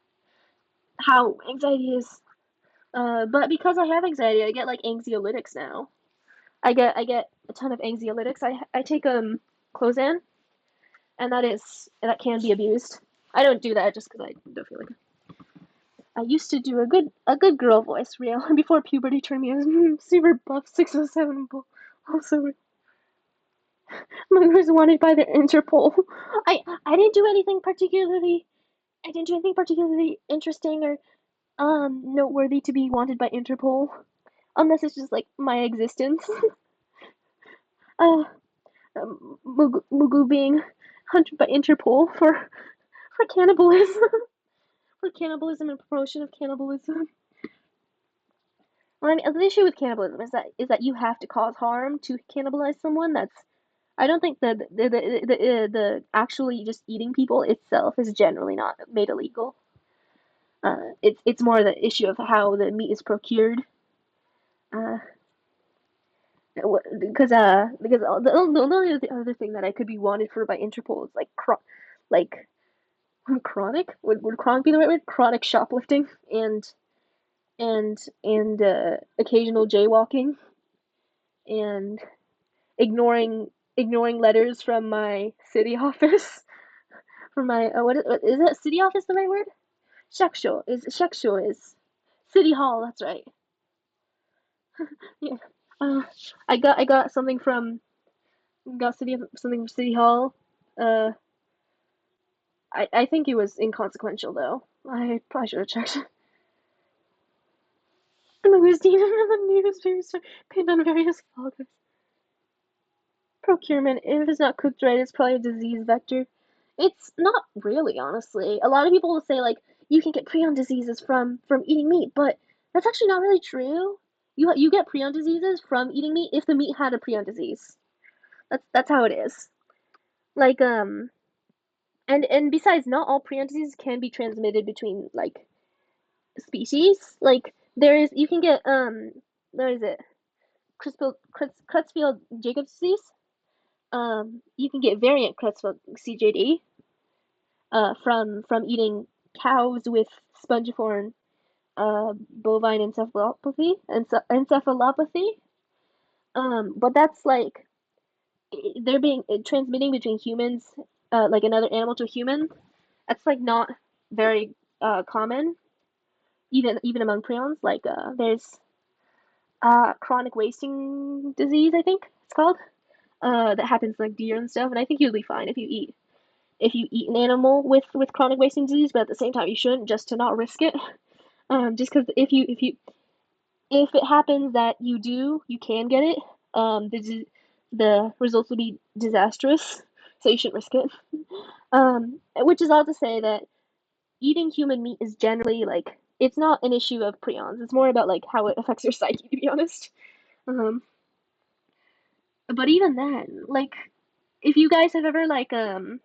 Speaker 1: how anxiety is. But because I have anxiety, I get like anxiolytics now. I get a ton of anxiolytics. I take Clozan, and that can be abused. I don't do that just because I don't feel like it. I used to do a good girl voice, real before puberty turned me super buff 607 also was wanted by the Interpol. I didn't do anything particularly. I didn't do anything particularly interesting or noteworthy to be wanted by Interpol, unless it's just like my existence. uh, Mugu being hunted by Interpol for cannibalism, for cannibalism and promotion of cannibalism. Well, I mean, the issue with cannibalism is that you have to cause harm to cannibalize someone. I don't think the actually just eating people itself is generally not made illegal. It's more the issue of how the meat is procured. Uh, because the only other thing that I could be wanted for by Interpol is like chronic would chronic be the right word? Chronic shoplifting and occasional jaywalking and ignoring letters from my city office. From my what is that city office the right word? Shaksho is city hall. That's right. Yeah. Uh, I got something from got something from city hall. Uh, I think it was inconsequential though. I probably should have checked. And the Christina in the newspaper pinned on various bloggers. procurement. If it's not cooked right, it's probably a disease vector. It's not really, honestly. A lot of people will say like you can get prion diseases from eating meat, but that's actually not really true. You get prion diseases from eating meat if the meat had a prion disease. That's how it is. Like and besides, not all prion diseases can be transmitted between like species. Like there is you can get where is it? Creutzfeldt Jacobs disease. You can get variant Creutzfeldt CJD from eating cows with spongiform bovine encephalopathy. But that's like they're being transmitting between humans, like another animal to a human. That's like not very common, even among prions. Like there's chronic wasting disease, I think it's called. That happens like deer and stuff, and I think you'll be fine if you eat an animal with chronic wasting disease, but at the same time you shouldn't just to not risk it. Just because if it happens that you can get it, the results will be disastrous. So you shouldn't risk it. Which is all to say that eating human meat is generally like it's not an issue of prions. It's more about like how it affects your psyche, to be honest. Um, but even then, like if you guys have ever like in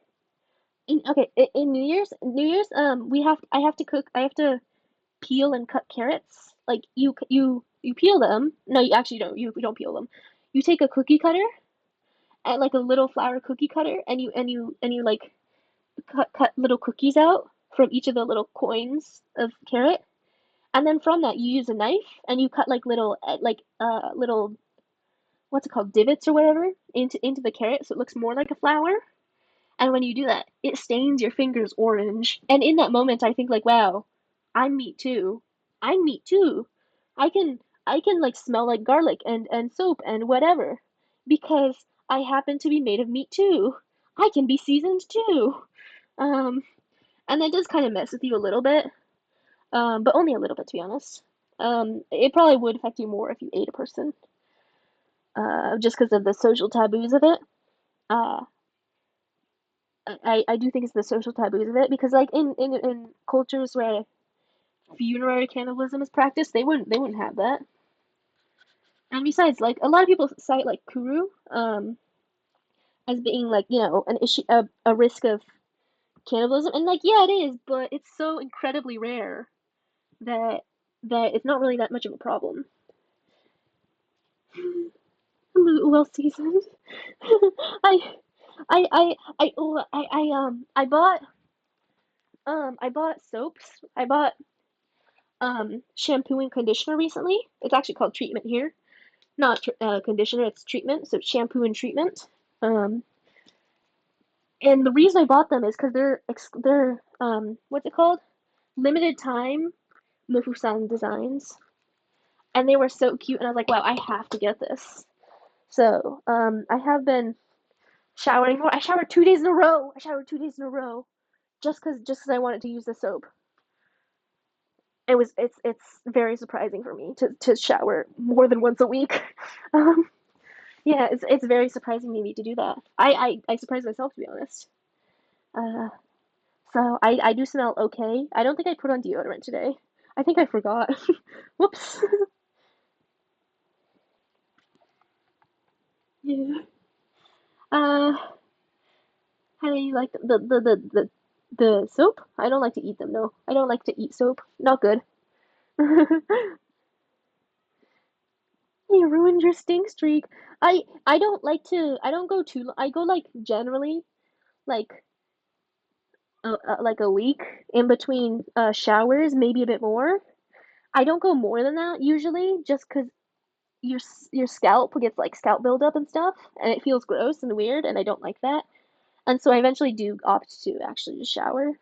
Speaker 1: New Year's we have I have to cook I have to peel and cut carrots. Like you peel them. No, you actually don't. You don't peel them. You take a cookie cutter and like a little flour cookie cutter, and you like cut little cookies out from each of the little coins of carrot, and then from that you use a knife and you cut like little what's it called divots or whatever into the carrot so it looks more like a flower. And when you do that, it stains your fingers orange. And in that moment, I think like, wow, I'm meat too. I'm meat too. I can I can like smell like garlic and soap and whatever because I happen to be made of meat too. I can be seasoned too. Um, and that does kind of mess with you a little bit. But only a little bit to be honest. It probably would affect you more if you ate a person. Just because of the social taboos of it. Uh, I do think it's the social taboos of it because like in cultures where funerary cannibalism is practiced, they wouldn't have that. And besides, like a lot of people cite like kuru as being like an issue a risk of cannibalism, and like yeah it is, but it's so incredibly rare that it's not really that much of a problem. Well seasoned. I I bought soaps. I bought shampoo and conditioner recently. It's actually called treatment here, not conditioner. It's treatment, so shampoo and treatment. Um, and the reason I bought them is because they're what's it called? Limited time Mofusan designs, and they were so cute. And I was like, wow, I have to get this. So I have been showering more. I showered 2 days in a row. I showered 2 days in a row just because I wanted to use the soap. It's very surprising for me to shower more than once a week. Um, yeah, it's very surprising to me to do that. I surprised myself to be honest. Uh, so I do smell okay. I don't think I put on deodorant today. I think I forgot. Whoops. Yeah. Uh, how do you like the soap? I don't like to eat them. No, I don't like to eat soap. Not good. You ruined your stink streak. I don't like to. I don't go too. I go like generally like like a week in between showers, maybe a bit more. I don't go more than that usually, just because your scalp gets like scalp buildup and stuff, and it feels gross and weird, and I don't like that. And so I eventually do opt to actually just shower,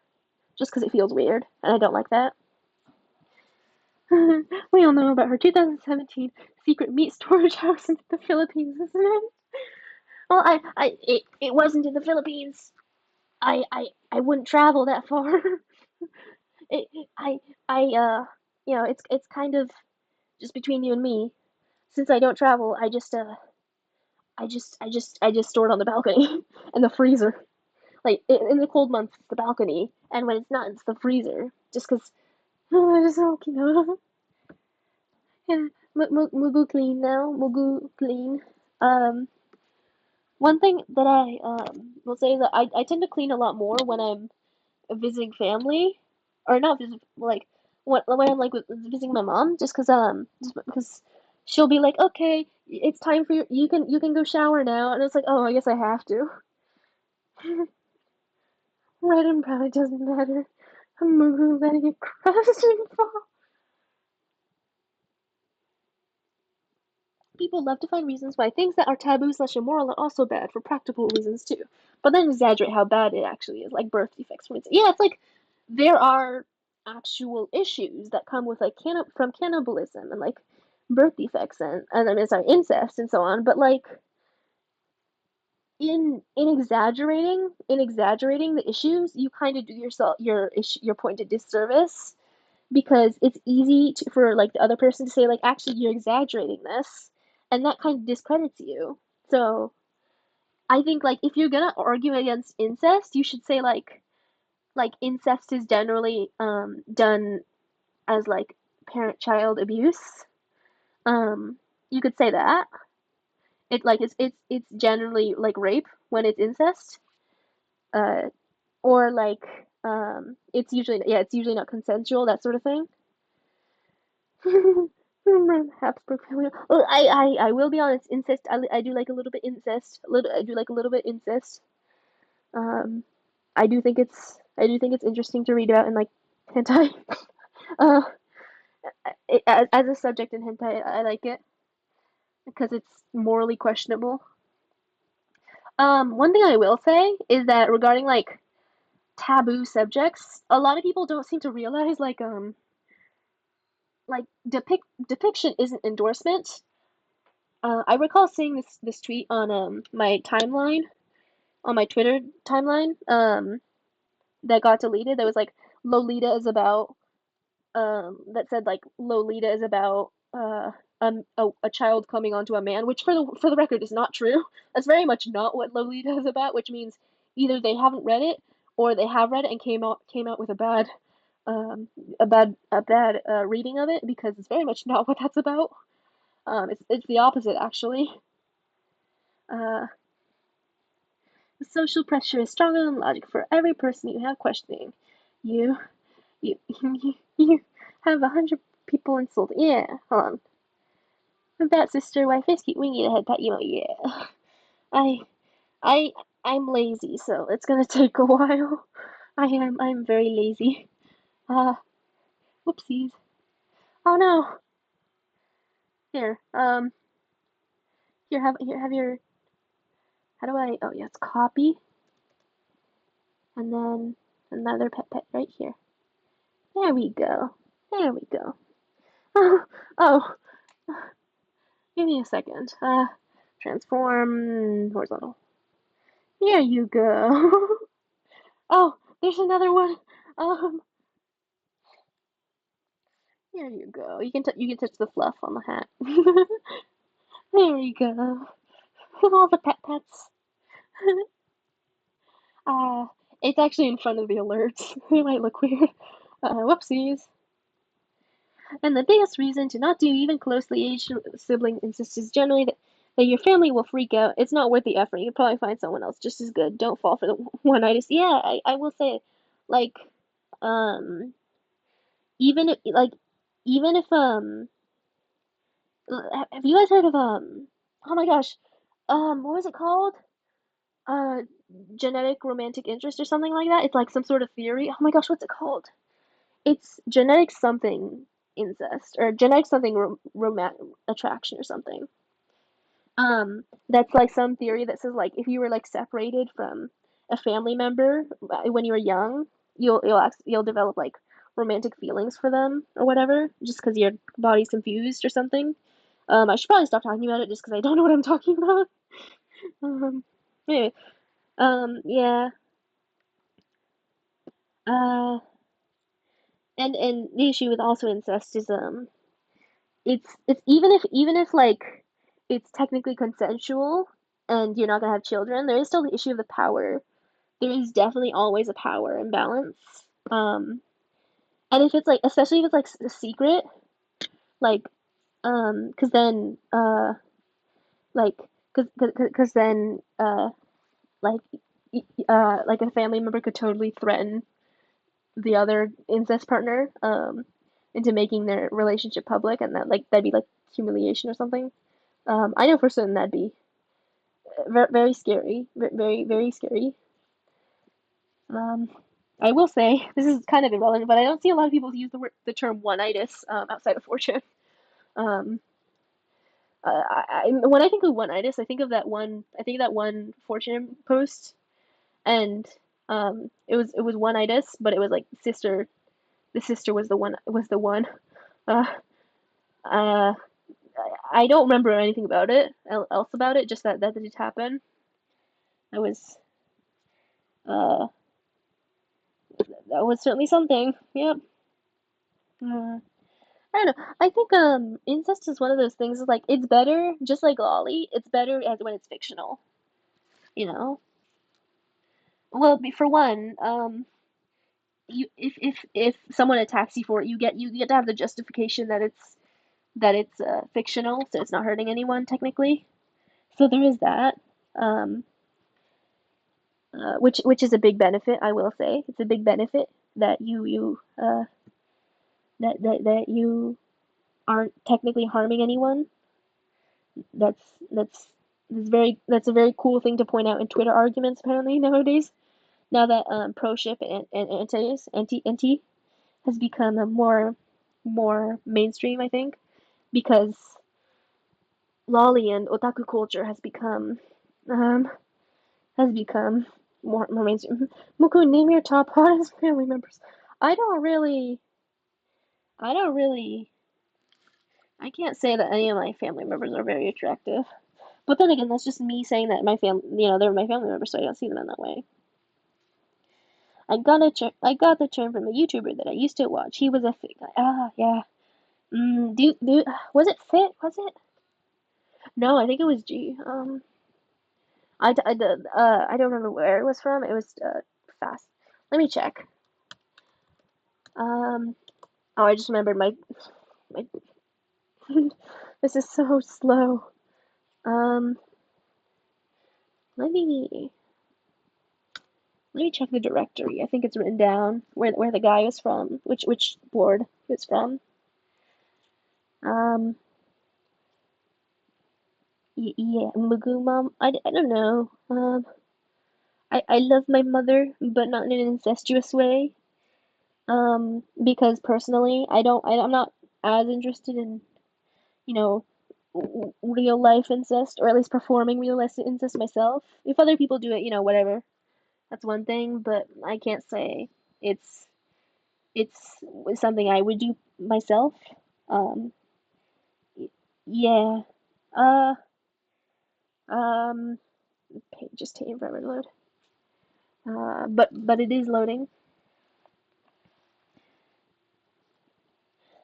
Speaker 1: just because it feels weird, and I don't like that. We all know about her 2017 secret meat storage house in the Philippines, isn't it? Well, it wasn't in the Philippines. I wouldn't travel that far. it, I it's kind of just between you and me. Since I don't travel, I just store it on the balcony and the freezer. Like in the cold months, it's the balcony, and when it's not, it's the freezer. Just because I just don't, Yeah, Mugu clean now. Mugu clean. Um, One thing that I will say is that I tend to clean a lot more when I'm visiting family, or not visit like when I'm like visiting my mom, just because she'll be like, okay, it's time for you can go shower now, and it's like, oh, I guess I have to. Red and brown, it doesn't matter. I'm letting it crust and fall. People love to find reasons why things that are taboo slash immoral are also bad for practical reasons too, but then exaggerate how bad it actually is, like birth defects, for instance. Yeah, it's like there are actual issues that come with like from cannibalism and like birth defects and I mean sorry incest and so on, but like in exaggerating the issues, you kind of do yourself your point a disservice because it's easy for like the other person to say like actually you're exaggerating this, and that kind of discredits you. So I think like if you're gonna argue against incest, you should say like incest is generally done as like parent child abuse. um you could say that it's generally like rape when it's incest, uh or like it's usually not consensual, that sort of thing. Habsburg family. Well, I will be honest. Incest. I do like a little bit incest. I do like a little bit incest. Um, I do think it's interesting to read about in like hentai. Uh, as a subject in hentai, I like it because it's morally questionable. One thing I will say is that regarding like taboo subjects, a lot of people don't seem to realize like depiction isn't endorsement. I recall seeing this tweet on my timeline, on my Twitter timeline, that got deleted. That was like Lolita is about that said like Lolita is about a child coming onto a man, which for the record is not true. That's very much not what Lolita is about, which means either they haven't read it or they have read it and came out with um a bad reading of it, because it's very much not what that's about. It's the opposite actually. Uh, Social pressure is stronger than logic. For every person you have questioning, you you have 100 people insulting. Yeah, hold on. My bad sister, why frisky? We need a head pat emo. Yeah, I I I'm lazy, so it's gonna take a while. I'm very lazy. Uh, Whoopsies. Oh no. Here, here have your. How do I? Oh yeah, it's copy, and then another pet right here. There we go. There we go. Oh, give me a second. Transform horizontal. Here you go. Oh, there's another one. Um, Here you go. You can touch the fluff on the hat. There you go. All the pets. Uh, it's actually in front of the alerts. They might look weird. Whoopsies. And the biggest reason to not do even closely aged sibling incest is generally that your family will freak out. It's not worth the effort. You can probably find someone else just as good. Don't fall for the one-itis. Yeah, I will say, like, um, even if like, even if have you guys heard of oh my gosh, what was it called? Uh, Genetic romantic interest or something like that. It's like some sort of theory. Oh my gosh, what's it called? It's genetic something incest or genetic something attraction or something. That's like some theory that says like if you were like separated from a family member when you were young, you'll develop like romantic feelings for them or whatever, just because your body's confused or something. I should probably stop talking about it just because I don't know what I'm talking about. Um, Anyway, yeah. Uh, and the issue with also incest is it's even if like it's technically consensual, and you're not gonna have children, there is still the issue of the power. There is definitely always a power imbalance. Um, and if it's like, especially if it's like a secret, like, because then, like, because then, like, like a family member could totally threaten the other incest partner, into making their relationship public, and that'd be like humiliation or something. I know for certain that'd be very scary, very scary. Um, I will say this is kind of irrelevant, but I don't see a lot of people use the term one-itis outside of fortune. Um, when I think of one-itis, I think of that one. I think of that one fortune post, and it was one-itis, but it was like sister. The sister was the one. Uh, uh, I don't remember anything about it else about it. Just that did happen. I was uh, that was certainly something. Yep. Uh, I don't know. I think incest is one of those things like it's better, just like lolly, it's better as when it's fictional, you know? Well, for one, you if someone attacks you for it, you get to have the justification that it's fictional, so it's not hurting anyone technically. So there is that. Um, which is a big benefit, I will say. It's a big benefit that you aren't technically harming anyone. That's that's a very cool thing to point out in Twitter arguments apparently nowadays. Now that pro ship and anti has become a more mainstream, I think, because lolly and otaku culture um has become more mainstream. Muku, name your top hottest family members. I don't really I don't really I can't say that any of my family members are very attractive. But then again, that's just me saying that they're my family members, so I don't see them in that way. I got the term from a YouTuber that I used to watch. He was a fit guy. Ah, yeah. Was it fit? Was it? No, I think it was G. I don't remember where it was from. It was fast. Let me check. Um, oh, I just remembered my. This is so slow. Um, let me let me check the directory. I think it's written down where the guy is from, which board it's from. Um, yeah, Magumam. I don't know. I love my mother, but not in an incestuous way. Because personally, I'm not as interested in, you know, real life incest, or at least performing real life incest myself. If other people do it, whatever. That's one thing, but I can't say it's it's something I would do myself. Um, yeah. Uh, um, Page just taking forever to load. But it is loading.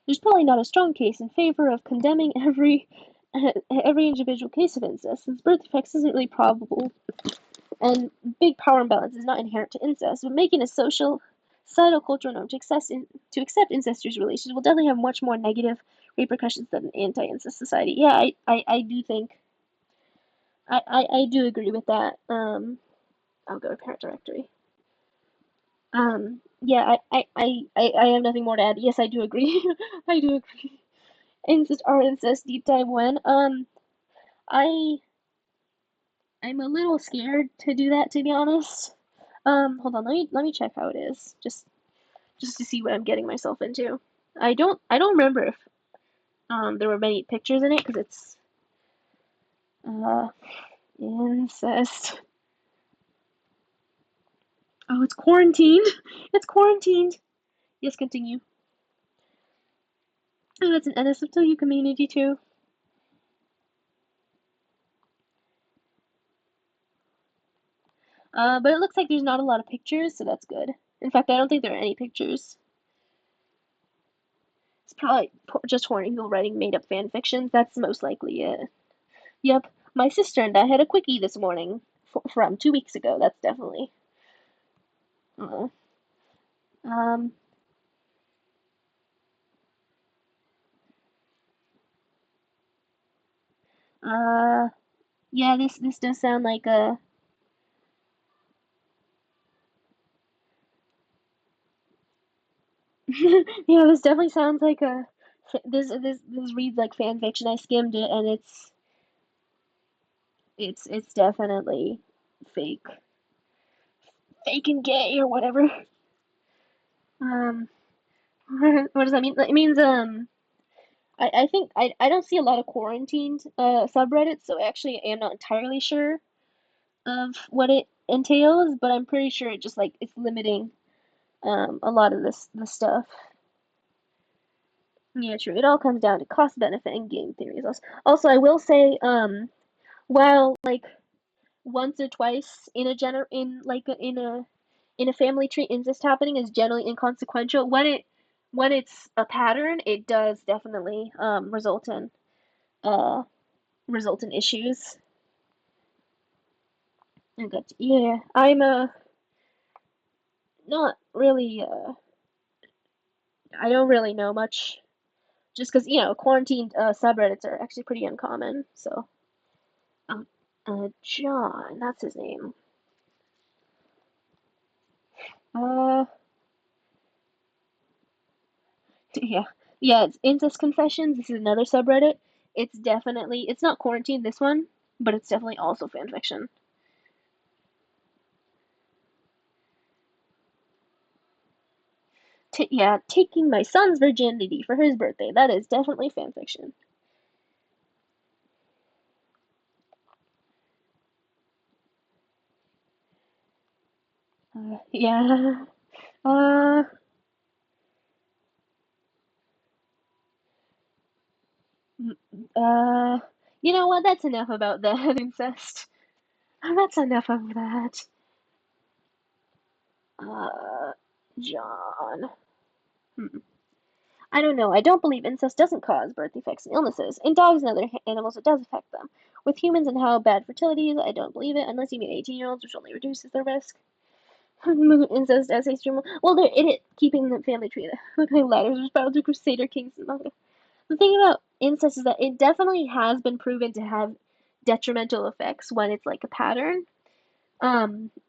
Speaker 1: There's probably not a strong case in favor of condemning every individual case of incest, since birth defects isn't really probable, and big power imbalance is not inherent to incest, but making a societal cultural norm to accept incestuous relations will definitely have much more negative repercussions than an anti-incest society. Yeah, I do think I do agree with that. I'll go to parent directory. Yeah, I have nothing more to add. Yes, I do agree. I do agree. Incest deep dive when I I'm a little scared to do that, to be honest. Hold on, let me check how it is, just to see what I'm getting myself into. I don't remember if there were many pictures in it, because it's uh incest. Oh, it's quarantined. It's quarantined. Yes, continue. Oh, that's an NSFW community too. But it looks like there's not a lot of pictures, so that's good. In fact, I don't think there are any pictures. It's probably just horny people writing made up fan fictions. That's most likely it. Yep. My sister and I had a quickie this morning from 2 weeks ago. That's definitely. Uh, um. Uh. Yeah. This does sound like a. Yeah. This definitely sounds like a. This reads like fan fiction. I skimmed it, and it's definitely fake, fake and gay or whatever. Um. What does that mean? It means I think I don't see a lot of quarantined subreddits, so I actually am not entirely sure of what it entails, but I'm pretty sure it just like it's limiting a lot of this stuff. Yeah, true. It all comes down to cost benefit and game theories. Also, I will say while like once or twice in a in a family tree incest happening is generally inconsequential, when it's a pattern, it does definitely uh result in issues. Okay. Yeah, I'm not really I don't really know much just because quarantined subreddits are actually pretty uncommon. So um John, that's his name. Uh yeah. Yeah, it's Incest Confessions. This is another subreddit. It's not quarantined this one, but it's definitely also fanfiction. Yeah, taking my son's virginity for his birthday. That is definitely fanfiction. Yeah. Uh Uh, you know what? That's enough about that incest. That's enough of that. Uh, John. Hmm. I don't know. I don't believe incest doesn't cause birth defects and illnesses. In dogs and other animals, it does affect them. With humans and how bad fertility is, I don't believe it, unless you mean 18-year-olds, which only reduces their risk. Incest as extreme. Well, they're in it, keeping the family tree. The ladders was bound to Crusader kings and manga. The thing about incest is that it definitely has been proven to have detrimental effects when it's like a pattern.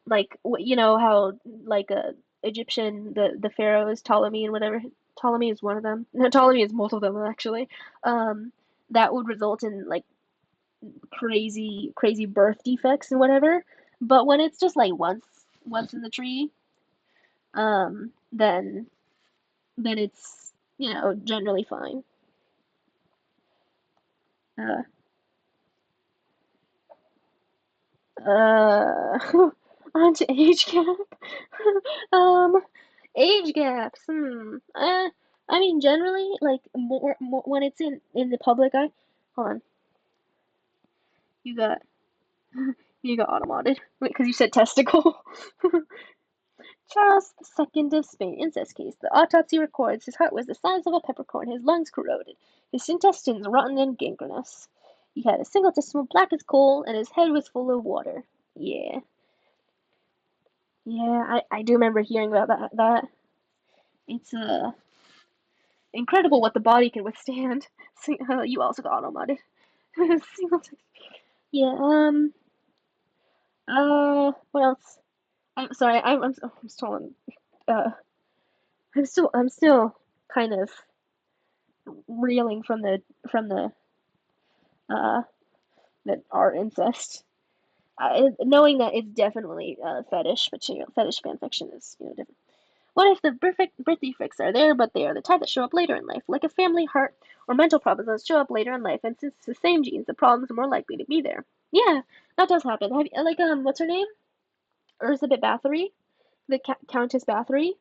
Speaker 1: Like you know how like Egyptian the pharaohs Ptolemy and whatever Ptolemy is one of them. No, Ptolemy is most of them actually. Um, that would result in like crazy birth defects and whatever. But when it's just like once in the tree, then it's generally fine. Uh, Uh, onto age gap. um, age gaps. I mean, generally, like more when it's in the public eye. Hold on, you got you got automated. Wait, because you said testicle. Charles II of Spain incest case. The autopsy records his heart was the size of a peppercorn, his lungs corroded, his intestines rotten and gangrenous. He had a single testicle black as coal, and his head was full of water. Yeah. Yeah, I do remember hearing about that. It's incredible what the body can withstand. You also got automated. Yeah. What else? I'm sorry. I'm still uh I'm still kind of reeling from uh the art incest. Knowing that it's definitely fetish material, fetish fan fiction is different. What if the perfect birth defects are there, but they are the type that show up later in life, like a family, heart, or mental problems that show up later in life, and since it's the same genes, the problems are more likely to be there. Yeah, that does happen. Have you, like what's her name? Elizabeth Bathory, the Countess Bathory.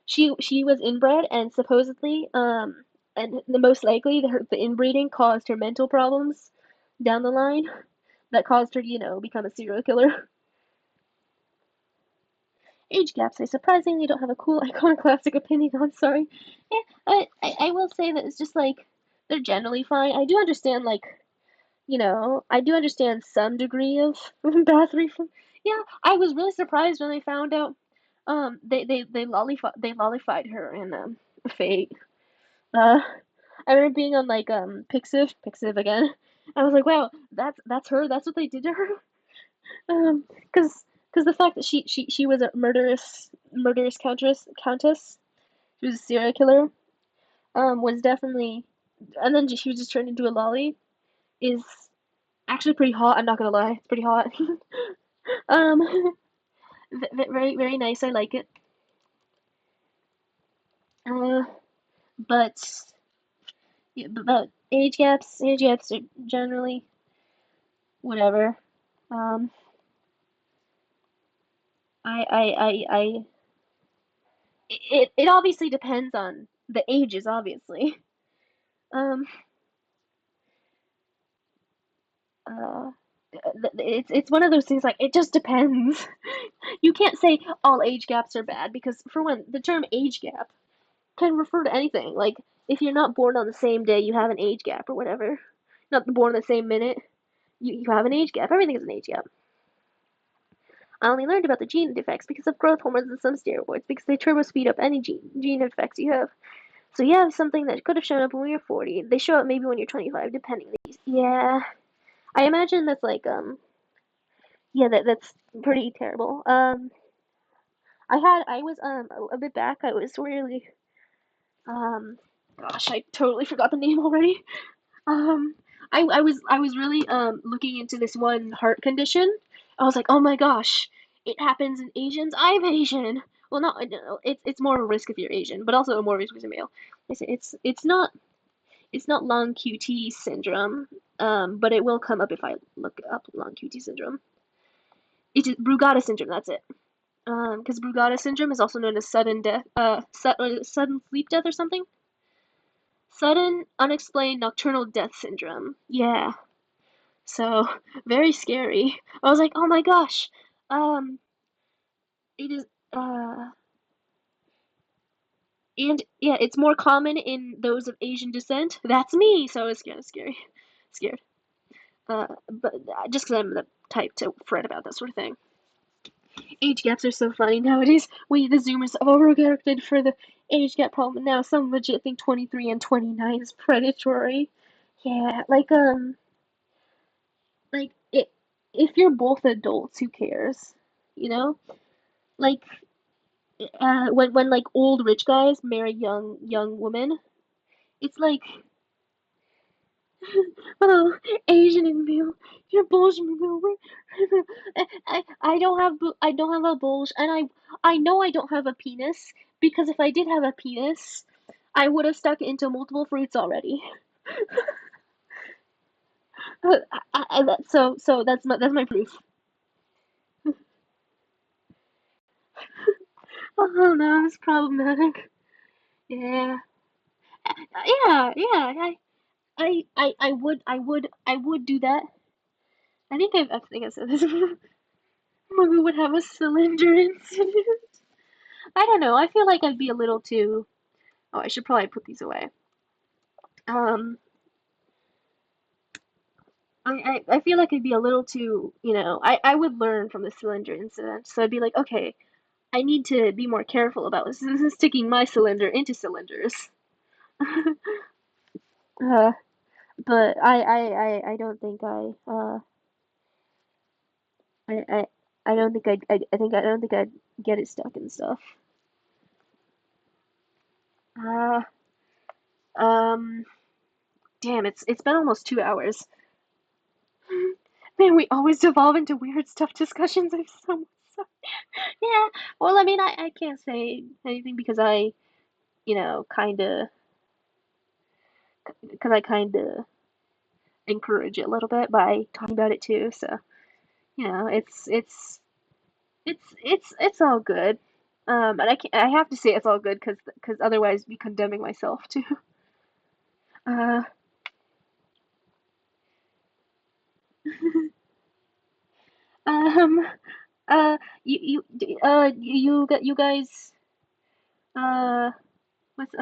Speaker 1: She was inbred, and supposedly, and the most likely the inbreeding caused her mental problems down the line that caused her to become a serial killer. Age gaps I surprisingly don't have a cool iconoclastic opinion on, sorry. Yeah, I will say that it's just like they're generally fine. I do understand like, I do understand some degree of bath refund. Yeah, I was really surprised when they found out. They lollified her in Fate. Uh, I remember being on like Pixiv again. I was like, wow, that's her. That's what they did to her. Because the fact that she was a murderous countess. She was a serial killer. Was definitely, and then she was just turned into a lolly. Is actually pretty hot. I'm not gonna lie, it's pretty hot. um, very very nice. I like it. Uh, but yeah, but age gaps are generally whatever. Um, I it obviously depends on the ages, obviously. Um, uh, it's one of those things like it just depends. You can't say all age gaps are bad because for one, the term age gap can refer to anything. Like if you're not born on the same day, you have an age gap or whatever. Not born the same minute, you have an age gap. Everything is an age gap. I only learned about the gene defects because of growth hormones and some steroids because they turbo speed up any gene defects you have. So you have something that could have shown up when you're 40. They show up maybe when you're 25, depending. Yeah, I imagine that's like yeah, that's pretty terrible. I was a bit back. I was really um, gosh, I totally forgot the name already. Um, I was really looking into this one heart condition. I was like, oh my gosh, it happens in Asians. I'm Asian. Well, not no, it's more a risk if you're Asian, but also a more risk if you're male. It's not long QT syndrome, but it will come up if I look up long QT syndrome. It is Brugada syndrome. That's it. Because Brugada syndrome is also known as sudden death, sudden sleep death or something. Sudden unexplained nocturnal death syndrome. Yeah. So very scary. I was like, oh my gosh. Um, it is. And yeah, it's more common in those of Asian descent. That's me. So it's kind of scary. Scared. But just because I'm the type to fret about that sort of thing. Age gaps are so funny nowadays. We, the Zoomers, have overcorrected for the age gap problem. And now some legit think 23 and 29 is predatory. Yeah, like it. If you're both adults, who cares? You know, like when like old rich guys marry young women, it's like, oh, Asian and male, you're bullshit. I don't have a bulge, and I know I don't have a penis because if I did have a penis, I would have stuck it into multiple fruits already. So that's my proof. Oh no, it's problematic. Yeah, yeah. I would do that. I think I said this. We would have a cylinder incident. I don't know. I feel like I'd be a little too. Oh, I should probably put these away. Um, I feel like I'd be a little too. I would learn from the cylinder incident. So I'd be like, okay, I need to be more careful about sticking my cylinder into cylinders. uh, but I don't think I don't think I don't think I'd get it stuck and stuff. Uh, um, damn, it's been almost 2 hours. Man, we always devolve into weird stuff discussions. I'm so sorry. Yeah. Well, I mean, I can't say anything kind of, because I kind of encourage it a little bit by talking about it too. So, it's all good. And I have to say it's all good because otherwise, be condemning myself too. Uh, um, you guys, uh, what's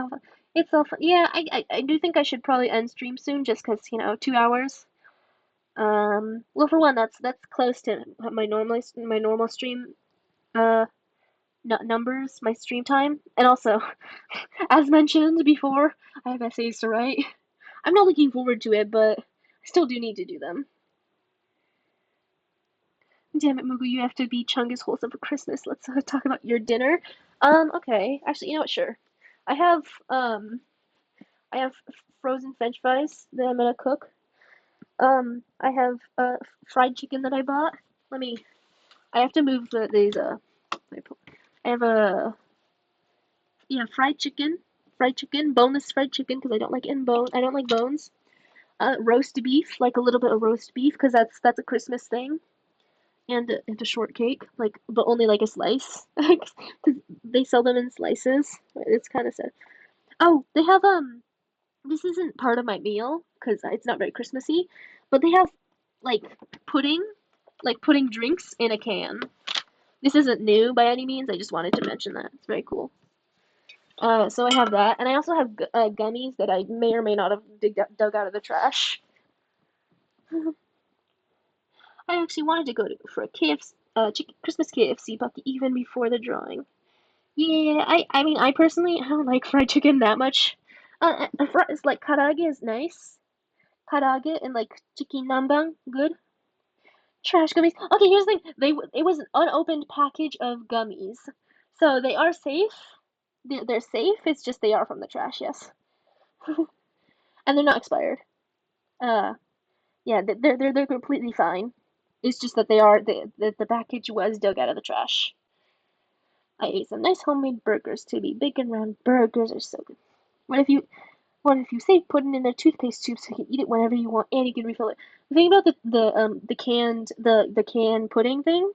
Speaker 1: it's all fun. Yeah, I do think I should probably end stream soon just because 2 hours. Well, for one, that's close to my normal stream uh numbers, my stream time, and also, as mentioned before, I have essays to write. I'm not looking forward to it, but I still do need to do them. Damn it, Mugu, you have to be Chungus wholesome for Christmas. Let's talk about your dinner. Okay. Actually, you know what? Sure. I have um I have frozen French fries that I'm gonna cook. I have fried chicken that I bought. Let me. I have to move these. I have a yeah fried chicken, boneless fried chicken because I don't like in bone. I don't like bones. Roast beef, like a little bit of roast beef because that's a Christmas thing. And a shortcake, like but only like a slice, because they sell them in slices. It's kind of sad. Oh, they have this isn't part of my meal because it's not very Christmassy, but they have like pudding, like pudding drinks in a can. This isn't new by any means. I just wanted to mention that. It's very cool. So I have that, and I also have gummies that I may or may not have dug out of the trash. I actually wanted to go for a KFC, Christmas KFC bucket even before the drawing. Yeah, I mean, I personally I don't like fried chicken that much. It's like karaage is nice. Karaage and like chicken nambang, good. Trash gummies. Okay, here's the thing. It was an unopened package of gummies, so they are safe. They're safe. It's just they are from the trash, yes, and they're not expired. Uh, yeah, they're completely fine. It's just that the package was dug out of the trash. I ate some nice homemade burgers too. Be big and round burgers are so good. What if you What if you save pudding in their toothpaste tube so you can eat it whenever you want and you can refill it? The thing about the canned pudding thing,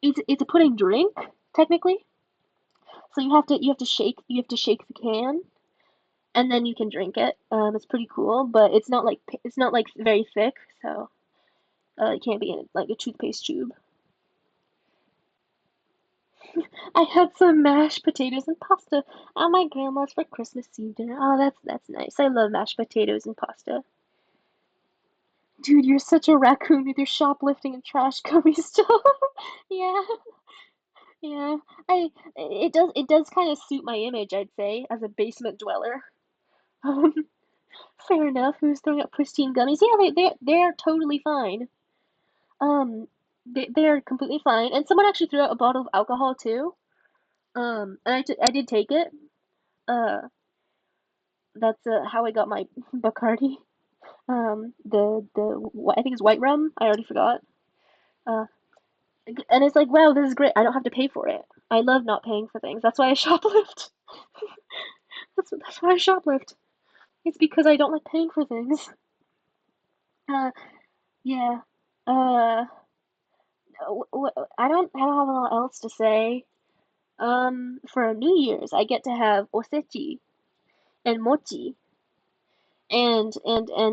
Speaker 1: it's a pudding drink technically. So you have to shake the can and then you can drink it. It's pretty cool, but it's not like very thick, so it can't be in like a toothpaste tube. I had some mashed potatoes and pasta at my grandma's for Christmas Eve dinner. Oh, that's nice. I love mashed potatoes and pasta. Dude, you're such a raccoon with your shoplifting and trash cubby stuff. Yeah, yeah. It does kind of suit my image, I'd say, as a basement dweller. Um, fair enough. Who's throwing up pristine gummies? Yeah, they're totally fine. Um, they're completely fine. And someone actually threw out a bottle of alcohol too. And I did take it. Uh, that's how I got my Bacardi. I think it's white rum. I already forgot. Uh, and it's like, wow, this is great. I don't have to pay for it. I love not paying for things. That's why I shoplift. That's why I shoplift. It's because I don't like paying for things. Uh, yeah. Uh, I don't have a lot else to say. For New Year's, I get to have osechi and mochi and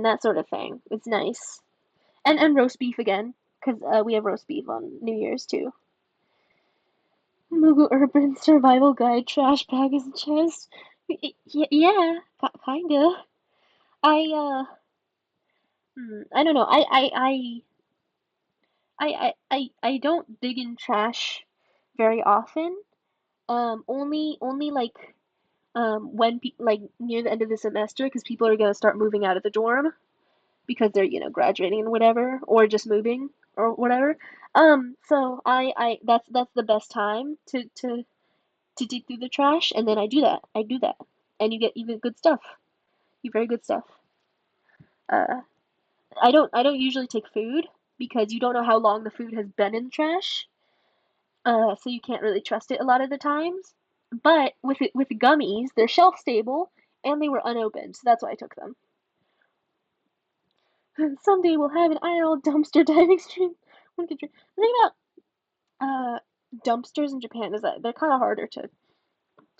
Speaker 1: that sort of thing. It's nice. And roast beef again, because we have roast beef on New Year's too. Mugu Urban Survival Guide trash bag is just yeah, kinda. I I don't know. I don't dig in trash very often. Only like when like near the end of the semester because people are gonna start moving out of the dorm because they're graduating and whatever or just moving or whatever. So I that's the best time to dig through the trash, and then I do that. I do that, and you get good stuff. You very good stuff. Uh, I don't usually take food because you don't know how long the food has been in the trash. So you can't really trust it a lot of the times. But with gummies, they're shelf stable and they were unopened, so that's why I took them. Someday we'll have an IRL dumpster diving stream. The thing about dumpsters in Japan is that they're kind of harder to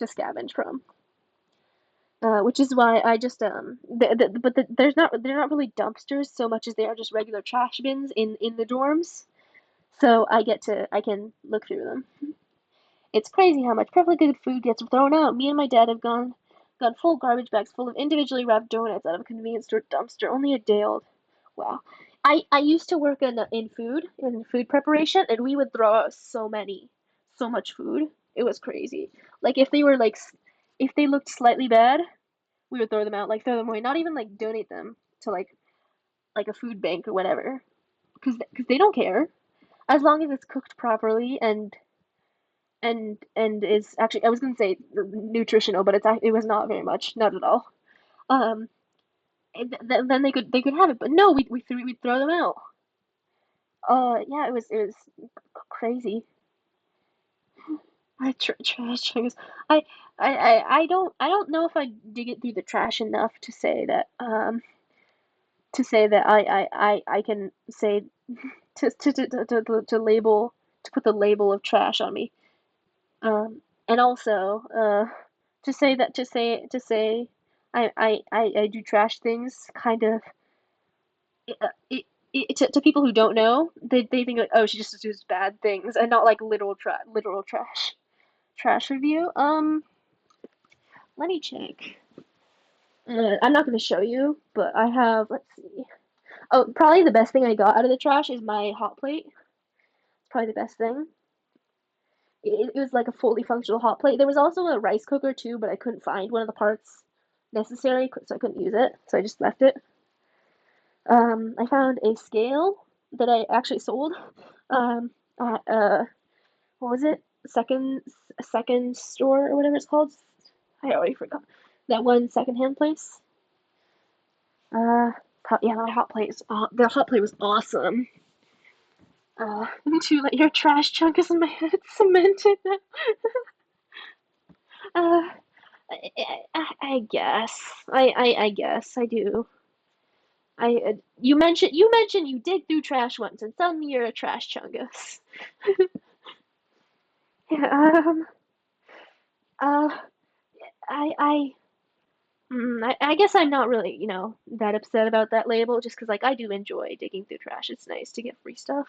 Speaker 1: scavenge from. Which is why I just they're not really dumpsters so much as they are just regular trash bins in the dorms. So I can look through them. It's crazy how much perfectly good food gets thrown out. Me and my dad have gone full garbage bags full of individually wrapped donuts out of a convenience store dumpster only a day old. Wow. I used to work in food preparation, and we would throw out so much food. It was crazy. Like if they looked slightly bad, we would throw them out, like throw them away. Not even like donate them to like a food bank or whatever, because they don't care as long as it's cooked properly and is actually, I was gonna say nutritional, but it was not very much, not at all. Um, then they could have it, but no, we'd throw them out. Yeah, it was crazy. Trash things. I I don't know if I dig it through the trash enough to say that I can say to label to put the label of trash on me. And also to say I do trash things kind of it, to people who don't know, they think like, oh, she just does bad things and not like literal trash review. Let me check. I'm not going to show you, but I have, let's see. Oh, probably the best thing I got out of the trash is my hot plate. It's probably the best thing. It was like a fully functional hot plate. There was also a rice cooker too, but I couldn't find one of the parts necessary, so I couldn't use it. So I just left it. I found a scale that I actually sold. At what was it? Second store or whatever it's called. I already forgot. That one secondhand place. Uh, yeah, my hot plate is the hot plate was awesome. To let your trash chunk is in my head cemented. Uh, I guess. I guess I do. You mentioned you dig through trash once, and suddenly you're a trash chungus. Yeah. Uh. I. I guess I'm not really, that upset about that label, just because like I do enjoy digging through trash. It's nice to get free stuff.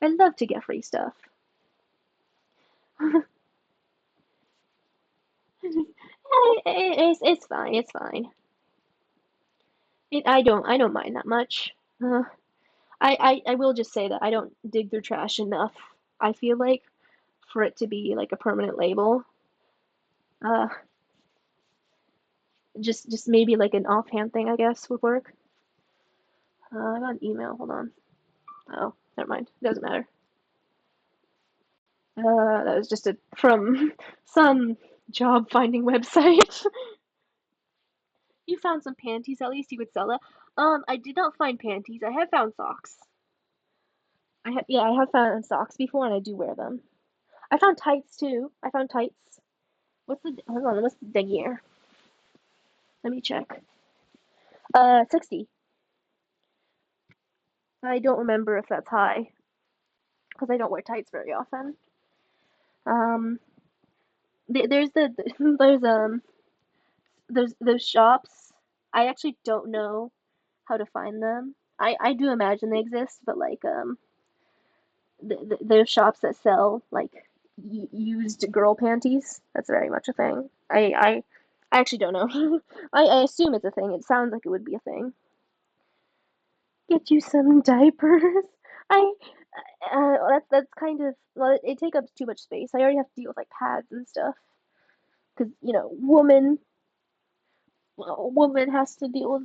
Speaker 1: I love to get free stuff. It's fine. It's fine. I don't mind that much. Uh, I will just say that I don't dig through trash enough. I feel like for it to be like a permanent label. Uh, just maybe like an offhand thing, I guess, would work. I got an email. Hold on. Oh, never mind. Doesn't matter. That was just from some job finding website. You found some panties. At least you could sell that. I did not find panties. I have found socks. I have found socks before, and I do wear them. I found tights too. I found tights. Hold on, what's the year? Let me check. 60. I don't remember if that's high because I don't wear tights very often. Um, there's there's those shops. I actually don't know how to find them. I do imagine they exist, but like there's shops that sell like used girl panties. That's very much a thing. I actually don't know. I assume it's a thing. It sounds like it would be a thing. Get you some diapers. I that's kind of, well, it take up too much space. I already have to deal with like pads and stuff because woman has to deal with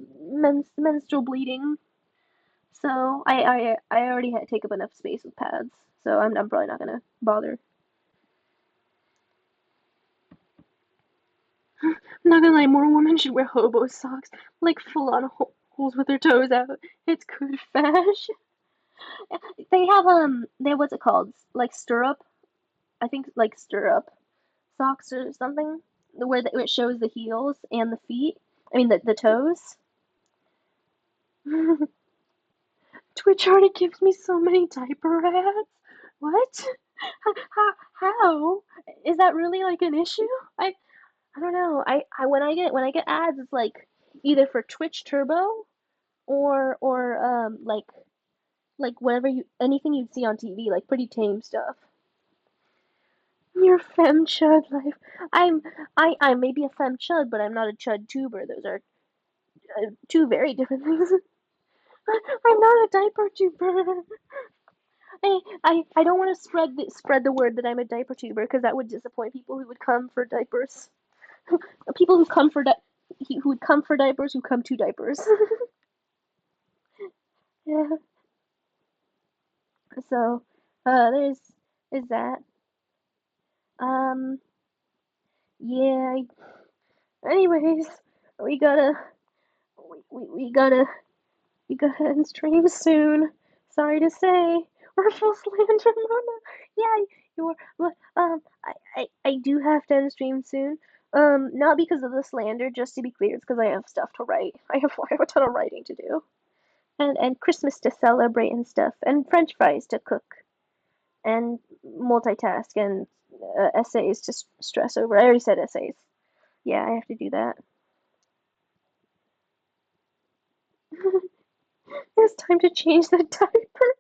Speaker 1: menstrual bleeding. So I already take up enough space with pads. So I'm probably not gonna bother. I'm not gonna lie, more women should wear hobo socks, like full on holes with their toes out. It's good fashion. They what's it called? Like stirrup. I think like stirrup socks or something, where it shows the heels and the feet. I mean the toes. Twitch already gives me so many diaper ads. What? How? Is that really like an issue? I don't know. When I get ads, it's like either for Twitch Turbo or like whatever you anything you'd see on TV, like pretty tame stuff. Your femme chud life. I may be a femme chud, but I'm not a chud tuber. Those are two very different things. I'm not a diaper tuber. I don't want to spread the word that I'm a diaper tuber because that would disappoint people who would come for diapers. People who come for who would come for diapers who come to diapers. Yeah. So, is that. Um. Yeah. Anyways, we gotta we gotta we gotta end stream soon. Sorry to say, we're full slander Mona. Yeah, you're. But I do have to end stream soon. Not because of the slander, just to be clear, it's because I have stuff to write. I have a ton of writing to do, and Christmas to celebrate and stuff, and French fries to cook, and multitask, and essays to stress over. I already said essays. Yeah, I have to do that. It's time to change the diaper.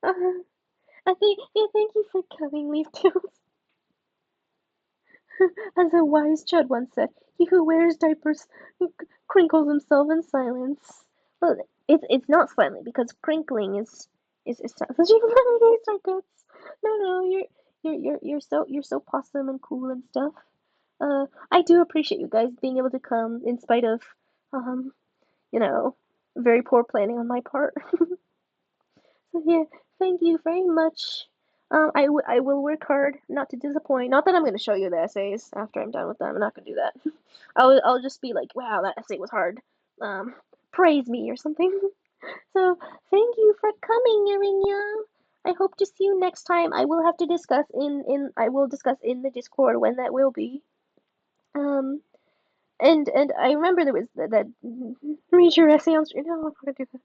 Speaker 1: Uh, I think, yeah, thank you for coming, Leaf Tools. As a wise Chud once said, he who wears diapers crinkles himself in silence. Well, it's not silent because crinkling is such a circuits. No, you're so possum and cool and stuff. I do appreciate you guys being able to come in spite of, um, you know, very poor planning on my part. So yeah, thank you very much. I will work hard not to disappoint. Not that I'm gonna show you the essays after I'm done with them. I'm not gonna do that. I'll just be like, wow, that essay was hard. Um, praise me or something. So thank you for coming, Yarinya. I hope to see you next time. I will have to discuss I will discuss in the Discord when that will be. Um, and I remember there was that read your essay on. No, I'm not gonna do that.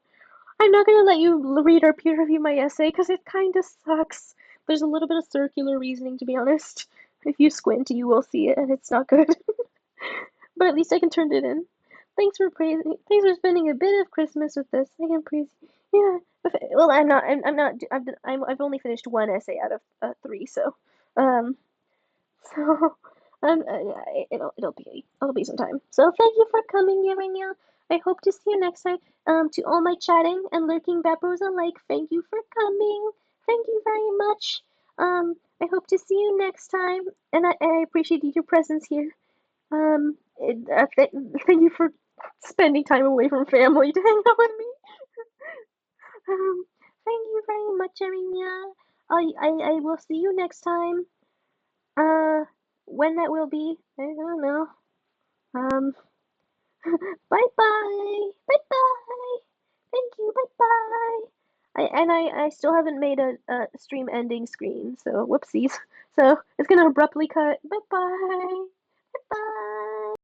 Speaker 1: I'm not gonna let you read or peer review my essay because it kind of sucks. There's a little bit of circular reasoning, to be honest. If you squint, you will see it, and it's not good. But at least I can turn it in. Thanks for praising. Thanks for spending a bit of Christmas with us. I can praise you. Yeah. Well, I'm not. I'm not. I've only finished one essay out of three, so um, so, yeah, it'll be some time. So thank you for coming, Yarinya. I hope to see you next time. To all my chatting and lurking babbros alike, thank you for coming. Thank you very much. I hope to see you next time, and I appreciate your presence here. Thank you for spending time away from family to hang out with me. Um, thank you very much, Yarinya. I will see you next time. Uh, when that will be, I don't know. Um, bye bye, bye bye. Thank you, bye bye. I still haven't made a stream ending screen, so whoopsies. So it's gonna abruptly cut. Bye bye, bye bye.